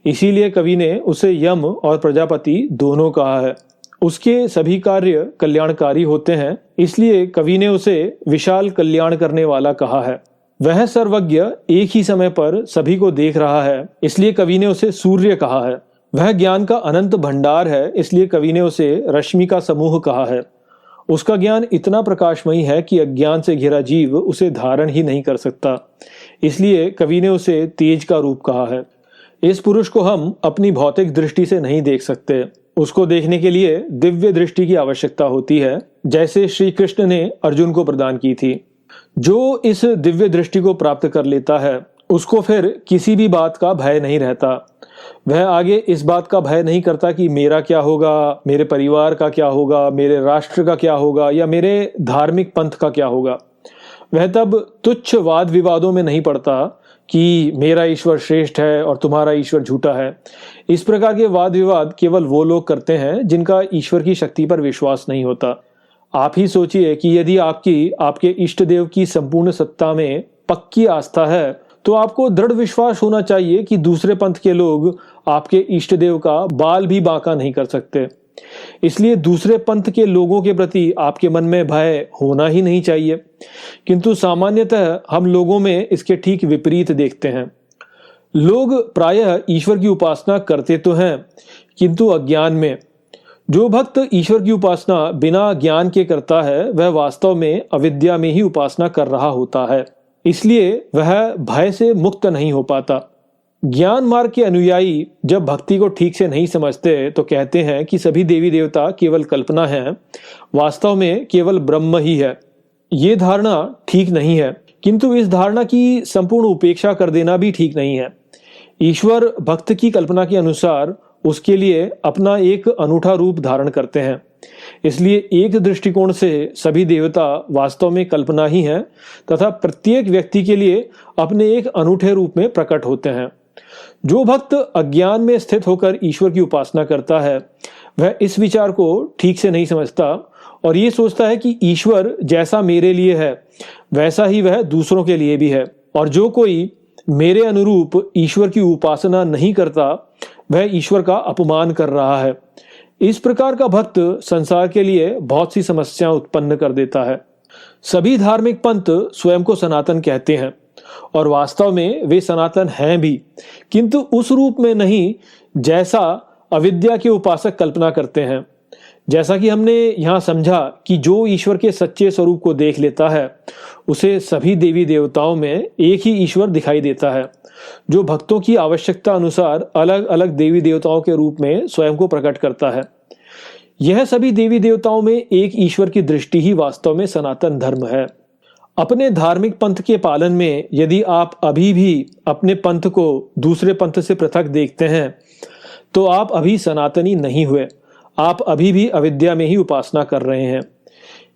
Speaker 1: इसीलिए कवि ने उसे यम और प्रजापति दोनों कहा है। उसके सभी कार्य कल्याणकारी होते हैं, इसलिए कवि ने उसे विशाल कल्याण करने वाला कहा है। वह सर्वज्ञ एक ही समय पर सभी को देख रहा है, इसलिए कवि ने उसे सूर्य कहा है। वह ज्ञान का अनंत भंडार है, इसलिए कवि ने उसे रश्मि का समूह कहा है। उसका ज्ञान इतना प्रकाशमयी है कि अज्ञान से घिरा जीव उसे धारण ही नहीं कर सकता, इसलिए कवि ने उसे तेज का रूप कहा है। इस पुरुष को हम अपनी भौतिक दृष्टि से नहीं देख सकते, उसको देखने के लिए दिव्य दृष्टि की आवश्यकता होती है, जैसे श्री कृष्ण ने अर्जुन को प्रदान की थी। जो इस दिव्य दृष्टि को प्राप्त कर लेता है उसको फिर किसी भी बात का भय नहीं रहता। वह आगे इस बात का भय नहीं करता कि मेरा क्या होगा, मेरे परिवार का क्या होगा, मेरे राष्ट्र का क्या होगा या मेरे धार्मिक पंथ का क्या होगा। वह तब तुच्छ वाद विवादों में नहीं पड़ता कि मेरा ईश्वर श्रेष्ठ है और तुम्हारा ईश्वर झूठा है। इस प्रकार के वाद विवाद केवल वो लोग करते हैं जिनका ईश्वर की शक्ति पर विश्वास नहीं होता। आप ही सोचिए कि यदि आपके इष्ट देव की संपूर्ण सत्ता में पक्की आस्था है तो आपको दृढ़ विश्वास होना चाहिए कि दूसरे पंथ के लोग आपके इष्ट देव का बाल भी बांका नहीं कर सकते। इसलिए दूसरे पंथ के लोगों के प्रति आपके मन में भय होना ही नहीं चाहिए, किंतु सामान्यतः हम लोगों में इसके ठीक विपरीत देखते हैं। लोग प्रायः ईश्वर की उपासना करते तो हैं, किंतु अज्ञान में। जो भक्त ईश्वर की उपासना बिना ज्ञान के करता है वह वास्तव में अविद्या में ही उपासना कर रहा होता है, इसलिए वह भय से मुक्त नहीं हो पाता। ज्ञान मार्ग के अनुयायी जब भक्ति को ठीक से नहीं समझते तो कहते हैं कि सभी देवी देवता केवल कल्पना है, वास्तव में केवल ब्रह्म ही है। ये धारणा ठीक नहीं है, किंतु इस धारणा की संपूर्ण उपेक्षा कर देना भी ठीक नहीं है। ईश्वर भक्त की कल्पना के अनुसार उसके लिए अपना एक अनूठा रूप धारण करते हैं। इसलिए एक दृष्टिकोण से सभी देवता वास्तव में कल्पना ही हैं तथा प्रत्येक व्यक्ति के लिए अपने एक अनूठे रूप में प्रकट होते हैं। जो भक्त अज्ञान में स्थित होकर ईश्वर की उपासना करता है वह इस विचार को ठीक से नहीं समझता और ये सोचता है कि ईश्वर जैसा मेरे लिए है वैसा ही वह दूसरों के लिए भी है, और जो कोई मेरे अनुरूप ईश्वर की उपासना नहीं करता वह ईश्वर का अपमान कर रहा है। इस प्रकार का भक्त संसार के लिए बहुत सी समस्याएं उत्पन्न कर देता है। सभी धार्मिक पंथ स्वयं को सनातन कहते हैं और वास्तव में वे सनातन हैं भी, किंतु उस रूप में नहीं जैसा अविद्या के उपासक कल्पना करते हैं। जैसा कि हमने यहाँ समझा कि जो ईश्वर के सच्चे स्वरूप को देख लेता है उसे सभी देवी देवताओं में एक ही ईश्वर दिखाई देता है, जो भक्तों की आवश्यकता अनुसार अलग अलग देवी देवताओं के रूप में स्वयं को प्रकट करता है। यह सभी देवी देवताओं में एक ईश्वर की दृष्टि ही वास्तव में सनातन धर्म है। अपने धार्मिक पंथ के पालन में यदि आप अभी भी अपने पंथ को दूसरे पंथ से पृथक देखते हैं तो आप अभी सनातनी नहीं हुए, आप अभी भी अविद्या में ही उपासना कर रहे हैं।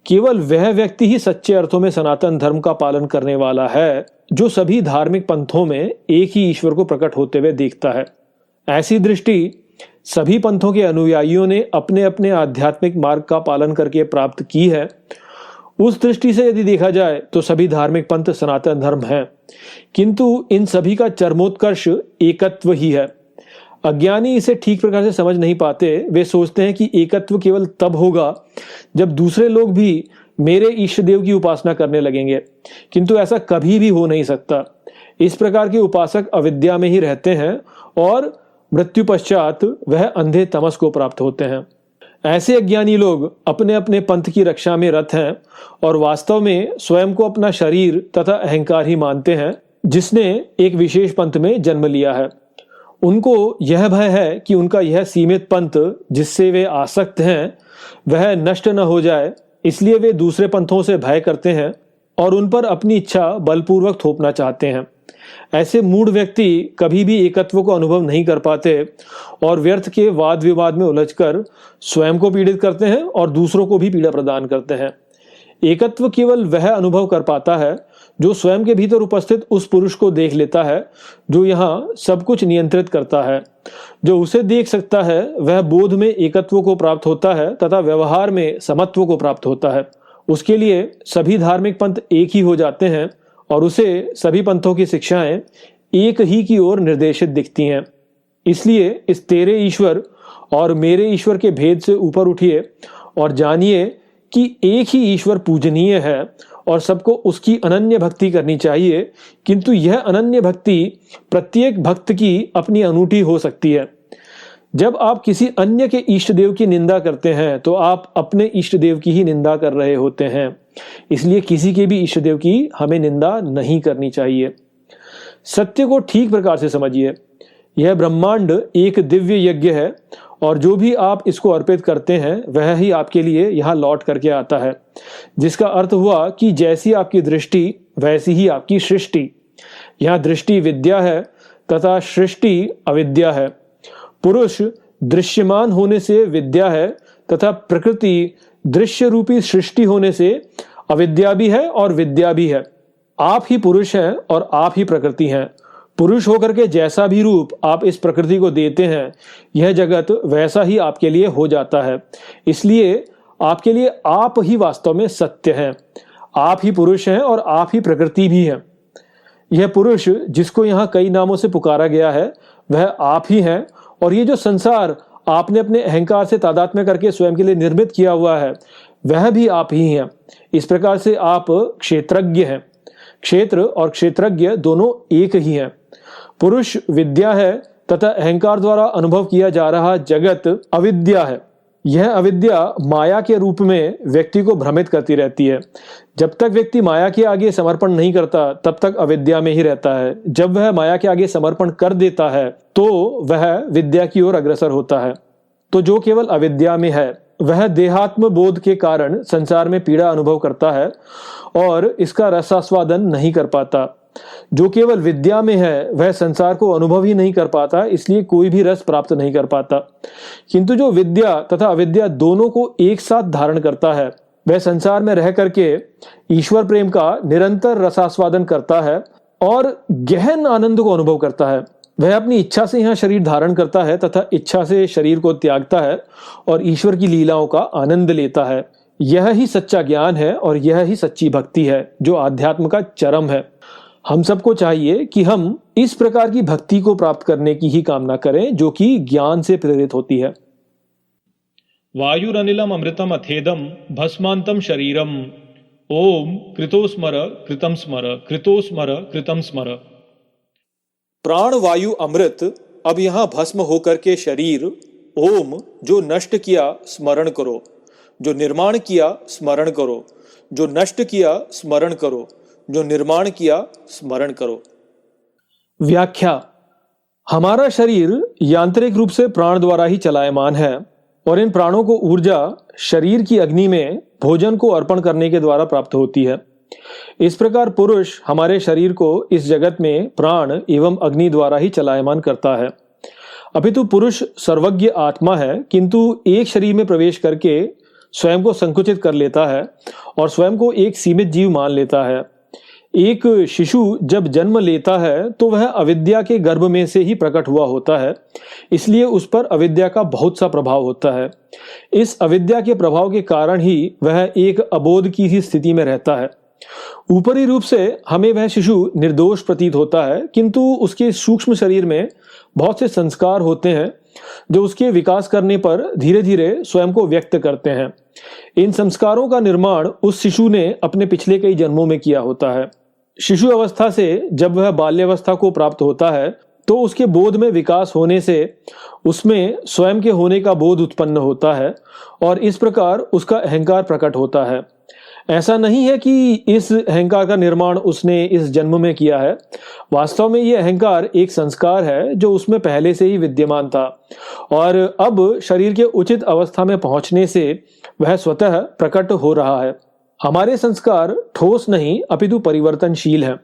Speaker 1: केवल वह व्यक्ति ही सच्चे अर्थों में सनातन धर्म का पालन करने वाला है जो सभी धार्मिक पंथों में एक ही ईश्वर को प्रकट होते हुए देखता है। ऐसी दृष्टि सभी पंथों के अनुयायियों ने अपने अपने आध्यात्मिक मार्ग का पालन करके प्राप्त की है। उस दृष्टि से यदि देखा जाए तो सभी धार्मिक पंथ सनातन धर्म है, किंतु इन सभी का चरमोत्कर्ष एकत्व ही है। अज्ञानी इसे ठीक प्रकार से समझ नहीं पाते। वे सोचते हैं कि एकत्व केवल तब होगा जब दूसरे लोग भी मेरे इष्ट देव की उपासना करने लगेंगे, किंतु ऐसा कभी भी हो नहीं सकता। इस प्रकार के उपासक अविद्या में ही रहते हैं और मृत्यु पश्चात वह अंधे तमस को प्राप्त होते हैं। ऐसे अज्ञानी लोग अपने अपने पंथ की रक्षा में रत हैं और वास्तव में स्वयं को अपना शरीर तथा अहंकार ही मानते हैं जिसने एक विशेष पंथ में जन्म लिया है। उनको यह भय है कि उनका यह सीमित पंथ जिससे वे आसक्त हैं वह नष्ट न हो जाए, इसलिए वे दूसरे पंथों से भय करते हैं और उन पर अपनी इच्छा बलपूर्वक थोपना चाहते हैं। ऐसे मूढ़ व्यक्ति कभी भी एकत्व को अनुभव नहीं कर पाते और व्यर्थ के वाद विवाद में उलझकर स्वयं को पीड़ित करते हैं और दूसरों को भी पीड़ा प्रदान करते हैं। एकत्व केवल वह अनुभव कर पाता है जो स्वयं के भीतर उपस्थित उस पुरुष को देख लेता है जो यहाँ सब कुछ नियंत्रित करता है। जो उसे देख सकता है वह बोध में एकत्व को प्राप्त होता है तथा व्यवहार में समत्व को प्राप्त होता है। उसके लिए सभी धार्मिक पंथ एक ही हो जाते हैं और उसे सभी पंथों की शिक्षाएं एक ही की ओर निर्देशित दिखती हैं। इसलिए इस तेरे ईश्वर और मेरे ईश्वर के भेद से ऊपर उठिए और जानिए कि एक ही ईश्वर पूजनीय है और सबको उसकी अनन्य भक्ति करनी चाहिए, किंतु यह अनन्य भक्ति प्रत्येक भक्त की अपनी अनूठी हो सकती है। जब आप किसी अन्य के इष्ट देव की निंदा करते हैं तो आप अपने इष्ट देव की ही निंदा कर रहे होते हैं। इसलिए किसी के भी इष्ट देव की हमें निंदा नहीं करनी चाहिए। सत्य को ठीक प्रकार से समझिए। यह ब्रह्मांड एक दिव्य यज्ञ है और जो भी आप इसको अर्पित करते हैं वह ही आपके लिए यहाँ लौट करके आता है, जिसका अर्थ हुआ कि जैसी आपकी दृष्टि वैसी ही आपकी सृष्टि। यहाँ दृष्टि विद्या है तथा सृष्टि अविद्या है। पुरुष दृश्यमान होने से विद्या है तथा प्रकृति दृश्य रूपी सृष्टि होने से अविद्या भी है और विद्या भी है। आप ही पुरुष हैं और आप ही प्रकृति हैं। पुरुष होकर के जैसा भी रूप आप इस प्रकृति को देते हैं यह जगत वैसा ही आपके लिए हो जाता है। इसलिए आपके लिए आप ही वास्तव में सत्य हैं। आप ही पुरुष हैं और आप ही प्रकृति भी हैं। यह पुरुष जिसको यहाँ कई नामों से पुकारा गया है वह आप ही हैं और ये जो संसार आपने अपने अहंकार से तादात्म्य करके स्वयं के लिए निर्मित किया हुआ है वह भी आप ही हैं। इस प्रकार से आप क्षेत्रज्ञ हैं। क्षेत्र और क्षेत्रज्ञ दोनों एक ही हैं। पुरुष विद्या है तथा अहंकार द्वारा अनुभव किया जा रहा जगत अविद्या है। यह अविद्या माया के रूप में व्यक्ति को भ्रमित करती रहती है। जब तक व्यक्ति माया के आगे समर्पण नहीं करता तब तक अविद्या में ही रहता है। जब वह माया के आगे समर्पण कर देता है तो वह विद्या की ओर अग्रसर होता है। तो जो केवल अविद्या में है वह देहात्म बोध के कारण संसार में पीड़ा अनुभव करता है और इसका रसास्वादन नहीं कर पाता। जो केवल विद्या में है वह संसार को अनुभव ही नहीं कर पाता, इसलिए कोई भी रस प्राप्त नहीं कर पाता। किंतु जो विद्या तथा अविद्या दोनों को एक साथ धारण करता है वह संसार में रह करके ईश्वर प्रेम का निरंतर रसास्वादन करता है और गहन आनंद को अनुभव करता है। वह अपनी इच्छा से यहाँ शरीर धारण करता है तथा इच्छा से शरीर को त्यागता है और ईश्वर की लीलाओं का आनंद लेता है। यह ही सच्चा ज्ञान है और यह ही सच्ची भक्ति है जो आध्यात्म का चरम है। हम सबको चाहिए कि हम इस प्रकार की भक्ति को प्राप्त करने की ही कामना करें जो कि ज्ञान से प्रेरित होती है।
Speaker 2: वायुरनिलम अमृतम अथेदम भस्मांतम शरीरम ओम कृतोस्मर कृतम स्मर कृतोस्मर कृतम स्मर।
Speaker 1: प्राण वायु अमृत अब यहाँ भस्म होकर के शरीर ओम जो नष्ट किया स्मरण करो, जो निर्माण किया स्मरण करो, जो नष्ट किया स्मरण करो, जो निर्माण किया स्मरण करो। व्याख्या। हमारा शरीर यांत्रिक रूप से प्राण द्वारा ही चलायमान है और इन प्राणों को ऊर्जा शरीर की अग्नि में भोजन को अर्पण करने के द्वारा प्राप्त होती है। इस प्रकार पुरुष हमारे शरीर को इस जगत में प्राण एवं अग्नि द्वारा ही चलायमान करता है। अपितु पुरुष सर्वज्ञ आत्मा है, किंतु एक शरीर में प्रवेश करके स्वयं को संकुचित कर लेता है और स्वयं को एक सीमित जीव मान लेता है। एक शिशु जब जन्म लेता है तो वह अविद्या के गर्भ में से ही प्रकट हुआ होता है, इसलिए उस पर अविद्या का बहुत सा प्रभाव होता है। इस अविद्या के प्रभाव के कारण ही वह एक अबोध की ही स्थिति में रहता है। ऊपरी रूप से हमें वह शिशु निर्दोष प्रतीत होता है, किंतु उसके सूक्ष्म शरीर में बहुत से संस्कार होते हैं जो उसके विकास करने पर धीरे धीरे स्वयं को व्यक्त करते हैं। इन संस्कारों का निर्माण उस शिशु ने अपने पिछले कई जन्मों में किया होता है। शिशु अवस्था से जब वह बाल्यावस्था को प्राप्त होता है तो उसके बोध में विकास होने से उसमें स्वयं के होने का बोध उत्पन्न होता है और इस प्रकार उसका अहंकार प्रकट होता है। ऐसा नहीं है कि इस अहंकार का निर्माण उसने इस जन्म में किया है। वास्तव में यह अहंकार एक संस्कार है जो उसमें पहले से ही विद्यमान था और अब शरीर के उचित अवस्था में पहुंचने से वह स्वतः प्रकट हो रहा है। हमारे संस्कार ठोस नहीं अपितु परिवर्तनशील हैं।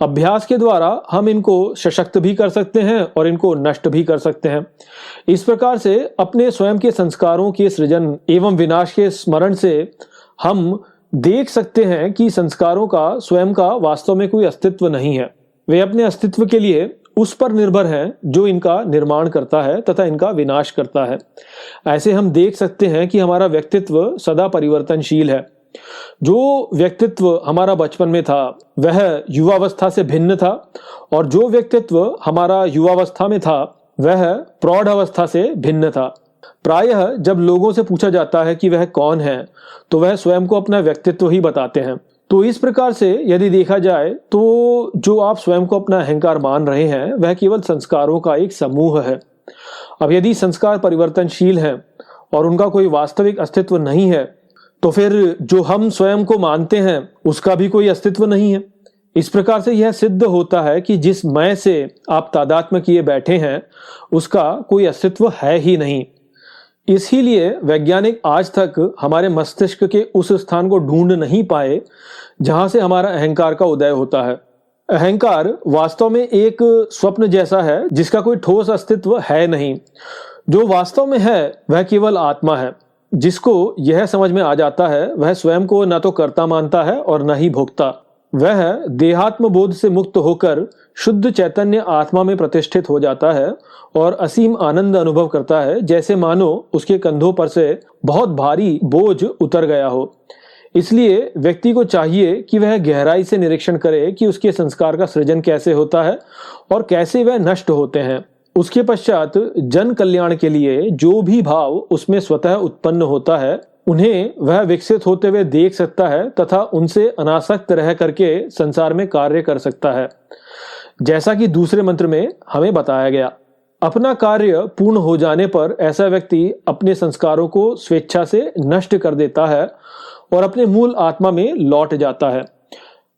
Speaker 1: अभ्यास के द्वारा हम इनको सशक्त भी कर सकते हैं और इनको नष्ट भी कर सकते हैं। इस प्रकार से अपने स्वयं के संस्कारों के सृजन एवं विनाश के स्मरण से हम देख सकते हैं कि संस्कारों का स्वयं का वास्तव में कोई अस्तित्व नहीं है। वे अपने अस्तित्व के लिए उस पर निर्भर हैं जो इनका निर्माण करता है तथा इनका विनाश करता है। ऐसे हम देख सकते हैं कि हमारा व्यक्तित्व सदा परिवर्तनशील है। जो व्यक्तित्व हमारा बचपन में था वह युवावस्था से भिन्न था और जो व्यक्तित्व हमारा युवावस्था में था वह प्रौढ़ अवस्था से भिन्न था। प्रायः जब लोगों से पूछा जाता है कि वह कौन है तो वह स्वयं को अपना व्यक्तित्व ही बताते हैं। तो इस प्रकार से यदि देखा जाए तो जो आप स्वयं को अपना अहंकार मान रहे हैं वह केवल संस्कारों का एक समूह है। अब यदि संस्कार परिवर्तनशील हैं और उनका कोई वास्तविक अस्तित्व नहीं है तो फिर जो हम स्वयं को मानते हैं उसका भी कोई अस्तित्व नहीं है। इस प्रकार से यह सिद्ध होता है कि जिस मैं से आप तादात्म्य किए बैठे हैं उसका कोई अस्तित्व है ही नहीं। इसीलिए वैज्ञानिक आज तक हमारे मस्तिष्क के उस स्थान को ढूंढ नहीं पाए जहां से हमारा अहंकार का उदय होता है। अहंकार वास्तव में एक स्वप्न जैसा है जिसका कोई ठोस अस्तित्व है नहीं। जो वास्तव में है वह केवल आत्मा है। जिसको यह समझ में आ जाता है वह स्वयं को न तो कर्ता मानता है और न ही भोक्ता। वह देहात्म बोध से मुक्त होकर शुद्ध चैतन्य आत्मा में प्रतिष्ठित हो जाता है और असीम आनंद अनुभव करता है, जैसे मानो उसके कंधों पर से बहुत भारी बोझ उतर गया हो। इसलिए व्यक्ति को चाहिए कि वह गहराई से निरीक्षण करे कि उसके संस्कार का सृजन कैसे होता है और कैसे वह नष्ट होते हैं। उसके पश्चात जन कल्याण के लिए जो भी भाव उसमें स्वतः उत्पन्न होता है उन्हें वह विकसित होते हुए देख सकता है तथा उनसे अनासक्त रह करके संसार में कार्य कर सकता है, जैसा कि दूसरे मंत्र में हमें बताया गया। अपना कार्य पूर्ण हो जाने पर ऐसा व्यक्ति अपने संस्कारों को स्वेच्छा से नष्ट कर देता है और अपने मूल आत्मा में लौट जाता है।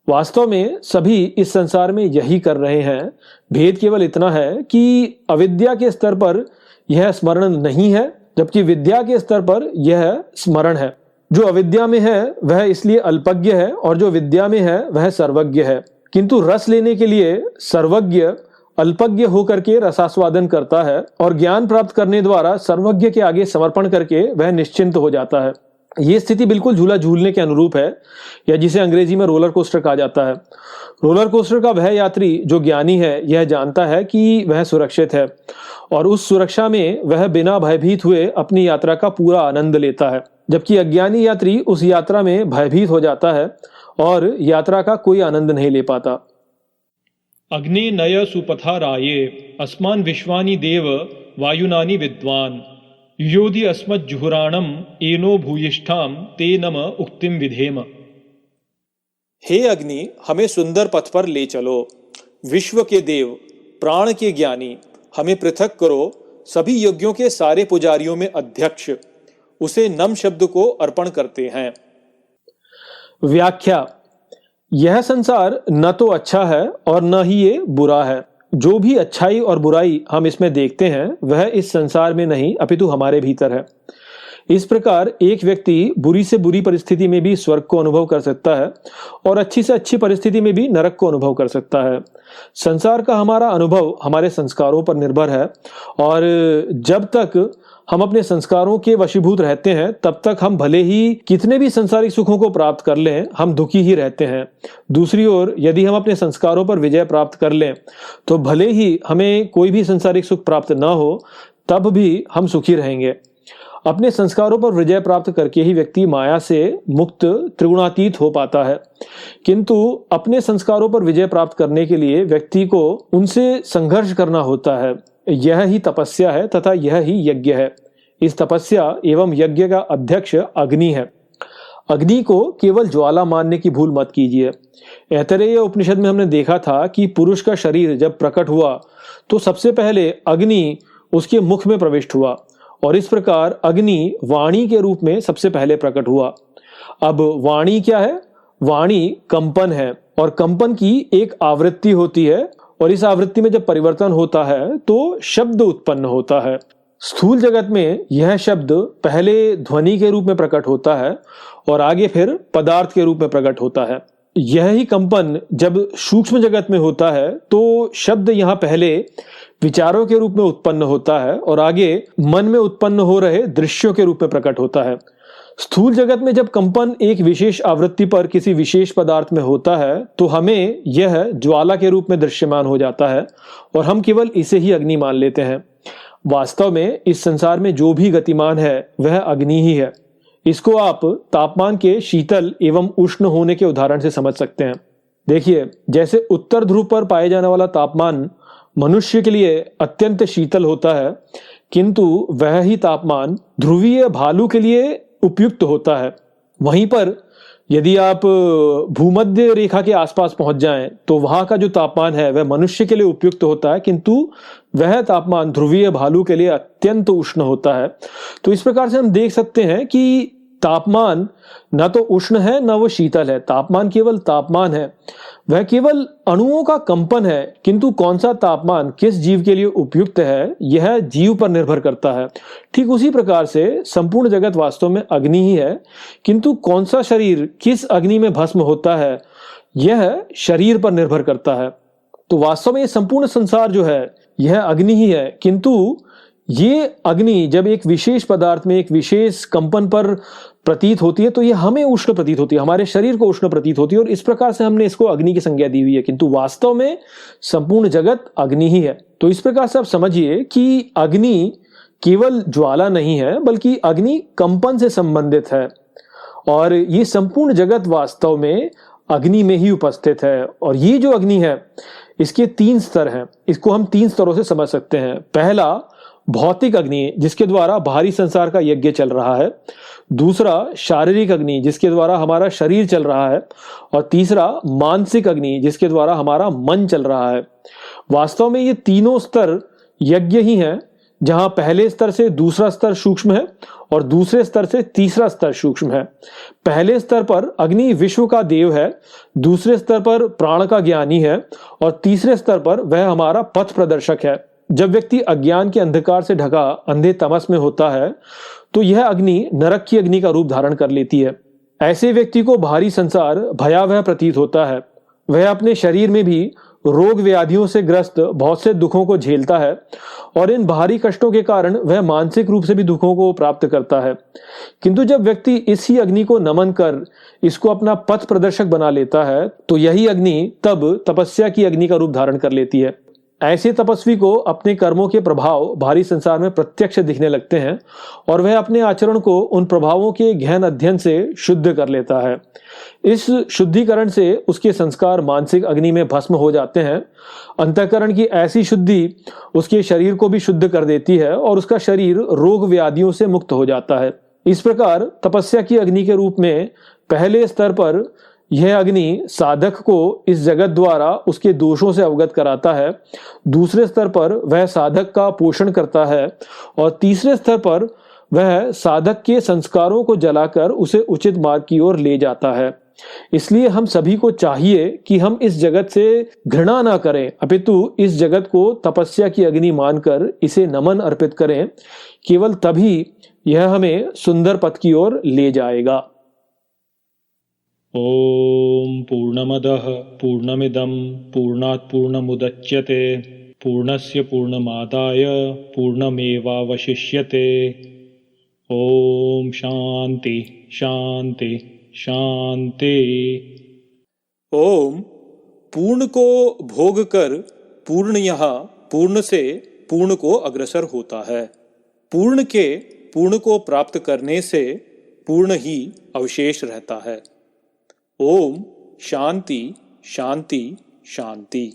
Speaker 1: वास्तव में सभी इस संसार में यही कर रहे हैं। भेद केवल इतना है कि अविद्या के स्तर पर यह स्मरण नहीं है, जबकि विद्या के स्तर पर यह स्मरण है। जो अविद्या में है वह इसलिए अल्पज्ञ है और जो विद्या में है वह सर्वज्ञ है। किंतु रस लेने के लिए सर्वज्ञ अल्पज्ञ होकर के रसास्वादन करता है और ज्ञान प्राप्त करने द्वारा सर्वज्ञ के आगे समर्पण करके वह निश्चिंत हो जाता है। ये स्थिति बिल्कुल झूला झूलने के अनुरूप है, या जिसे अंग्रेजी में रोलर कोस्टर कहा जाता है। रोलर कोस्टर का वह यात्री जो ज्ञानी है यह जानता है कि वह सुरक्षित है और उस सुरक्षा में वह बिना भयभीत हुए अपनी यात्रा का पूरा आनंद लेता है, जबकि अज्ञानी यात्री उस यात्रा में भयभीत हो जाता है और यात्रा का कोई आनंद नहीं ले पाता।
Speaker 2: अग्ने नय सुपथा राये अस्मान् विश्वानि देव वायुनानि विद्वान् युयोधि अस्मज्जुहुराणम एनो भूयिष्ठाम ते नम उक्तिम विधेम।
Speaker 1: हे अग्नि, हमें सुंदर पथ पर ले चलो। विश्व के देव, प्राण के ज्ञानी, हमें पृथक करो। सभी यज्ञों के सारे पुजारियों में अध्यक्ष उसे नम शब्द को अर्पण करते हैं। व्याख्या: यह संसार न तो अच्छा है और न ही ये बुरा है। जो भी अच्छाई और बुराई हम इसमें देखते हैं वह इस संसार में नहीं अपितु हमारे भीतर है। इस प्रकार एक व्यक्ति बुरी से बुरी परिस्थिति में भी स्वर्ग को अनुभव कर सकता है और अच्छी से अच्छी परिस्थिति में भी नरक को अनुभव कर सकता है। संसार का हमारा अनुभव हमारे संस्कारों पर निर्भर है और जब तक हम अपने संस्कारों के वशीभूत रहते हैं तब तक हम भले ही कितने भी संसारिक सुखों को प्राप्त कर लें, हम दुखी ही रहते हैं। दूसरी ओर यदि हम अपने संस्कारों पर विजय प्राप्त कर लें तो भले ही हमें कोई भी संसारिक सुख प्राप्त न हो तब भी हम सुखी रहेंगे। अपने संस्कारों पर विजय प्राप्त करके ही व्यक्ति माया से मुक्त त्रिगुणातीत हो पाता है, किंतु अपने संस्कारों पर विजय प्राप्त करने के लिए व्यक्ति को उनसे संघर्ष करना होता है। यह ही तपस्या है तथा यह ही यज्ञ है। इस तपस्या एवं यज्ञ का अध्यक्ष अग्नि है। अग्नि को केवल ज्वाला मानने की भूल मत कीजिए। ऐतरेय उपनिषद में हमने देखा था कि पुरुष का शरीर जब प्रकट हुआ तो सबसे पहले अग्नि उसके मुख में प्रविष्ट हुआ और इस प्रकार अग्नि वाणी के रूप में सबसे पहले प्रकट हुआ। अब वाणी क्या है? वाणी कंपन है और कंपन की एक आवृत्ति होती है और इस आवृत्ति में जब परिवर्तन होता है तो शब्द उत्पन्न होता है। स्थूल जगत में यह शब्द पहले ध्वनि के रूप में प्रकट होता है और आगे फिर पदार्थ के रूप में प्रकट होता है। यह ही कंपन जब सूक्ष्म जगत में होता है तो शब्द यहाँ पहले विचारों के रूप में उत्पन्न होता है और आगे मन में उत्पन्न हो रहे दृश्यों के रूप में प्रकट होता है। स्थूल जगत में जब कंपन एक विशेष आवृत्ति पर किसी विशेष पदार्थ में होता है तो हमें यह ज्वाला के रूप में दृश्यमान हो जाता है और हम केवल इसे ही अग्नि मान लेते हैं। वास्तव में इस संसार में जो भी गतिमान है वह अग्नि ही है। इसको आप तापमान के शीतल एवं उष्ण होने के उदाहरण से समझ सकते हैं। देखिए, जैसे उत्तर ध्रुव पर पाए जाने वाला तापमान मनुष्य के लिए अत्यंत शीतल होता है, किंतु वह ही तापमान ध्रुवीय भालू के लिए उपयुक्त होता है। वहीं पर यदि आप भूमध्य रेखा के आसपास पहुंच जाएं तो वहां का जो तापमान है वह मनुष्य के लिए उपयुक्त होता है, किंतु वह तापमान ध्रुवीय भालू के लिए अत्यंत उष्ण होता है। तो इस प्रकार से हम देख सकते हैं कि तापमान न तो उष्ण है न वो शीतल है। तापमान केवल तापमान है, वह केवल अणुओं का कंपन है, किंतु कौन सा तापमान किस जीव के लिए उपयुक्त है यह जीव पर निर्भर करता है। ठीक उसी प्रकार से संपूर्ण जगत वास्तव में अग्नि ही है, किंतु कौन सा शरीर किस अग्नि में भस्म होता है यह शरीर पर निर्भर करता है। तो वास्तव में ये संपूर्ण संसार जो है यह अग्नि ही है, किंतु ये अग्नि जब एक विशेष पदार्थ में एक विशेष कंपन पर प्रतीत होती है तो ये हमें उष्ण प्रतीत होती है, हमारे शरीर को उष्ण प्रतीत होती है और इस प्रकार से हमने इसको अग्नि की संज्ञा दी हुई है, किंतु वास्तव में संपूर्ण जगत अग्नि ही है। तो इस प्रकार से आप समझिए कि अग्नि केवल ज्वाला नहीं है बल्कि अग्नि कंपन से संबंधित है और ये संपूर्ण जगत वास्तव में अग्नि में ही उपस्थित है। और ये जो अग्नि है इसके 3 स्तर हैं, इसको हम 3 स्तरों से समझ सकते हैं। पहला भौतिक अग्नि जिसके द्वारा बाहरी संसार का यज्ञ चल रहा है, दूसरा शारीरिक अग्नि जिसके द्वारा हमारा शरीर चल रहा है और तीसरा मानसिक अग्नि जिसके द्वारा हमारा मन चल रहा है। वास्तव में ये तीनों स्तर यज्ञ ही हैं, जहां पहले स्तर से दूसरा स्तर सूक्ष्म है और दूसरे स्तर से तीसरा स्तर सूक्ष्म है। पहले स्तर पर अग्नि विश्व का देव है, दूसरे स्तर पर प्राण का ज्ञानी है और तीसरे स्तर पर वह हमारा पथ प्रदर्शक है। जब व्यक्ति अज्ञान के अंधकार से ढका अंधे तमस में होता है तो यह अग्नि नरक की अग्नि का रूप धारण कर लेती है। ऐसे व्यक्ति को बाहरी संसार भयावह प्रतीत होता है वह अपने शरीर में भी रोग व्याधियों से ग्रस्त बहुत से दुखों को झेलता है और इन बाहरी कष्टों के कारण वह मानसिक रूप से भी दुखों को प्राप्त करता है। किंतु जब व्यक्ति इसी अग्नि को नमन कर इसको अपना पथ प्रदर्शक बना लेता है तो यही अग्नि तब तपस्या की अग्नि का रूप धारण कर लेती है। ऐसे तपस्वी को अपने कर्मों के प्रभाव बाहरी संसार में प्रत्यक्ष दिखने लगते हैं और वह अपने आचरण को उन प्रभावों के गहन अध्ययन से शुद्ध कर लेता है। इस शुद्धिकरण से उसके संस्कार मानसिक अग्नि में भस्म हो जाते हैं। अंतःकरण की ऐसी शुद्धि उसके शरीर को भी शुद्ध कर देती है और उसका शरीर रोग व्याधियों से मुक्त हो जाता है। इस प्रकार तपस्या की अग्नि के रूप में पहले स्तर पर यह अग्नि साधक को इस जगत द्वारा उसके दोषों से अवगत कराता है। दूसरे स्तर पर वह साधक का पोषण करता है और तीसरे स्तर पर वह साधक के संस्कारों को जलाकर उसे उचित मार्ग की ओर ले जाता है। इसलिए हम सभी को चाहिए कि हम इस जगत से घृणा ना करें, अपितु इस जगत को तपस्या की अग्नि मानकर इसे नमन अर्पित करें। केवल तभी यह हमें सुंदर पथ की ओर ले जाएगा।
Speaker 2: ॐ पूर्णमदः पूर्णमिदं पूर्णात् पूर्णमुदच्यते पूर्णस्य पूर्णमादाय पूर्णमेवावशिष्यते। ॐ शान्ति शान्ति शान्ति।
Speaker 1: ओम पूर्ण को भोग कर पूर्ण यहाँ पूर्ण से पूर्ण को अग्रसर होता है। पूर्ण के पूर्ण को प्राप्त करने से पूर्ण ही अवशेष रहता है। ओम शांति शांति शांति।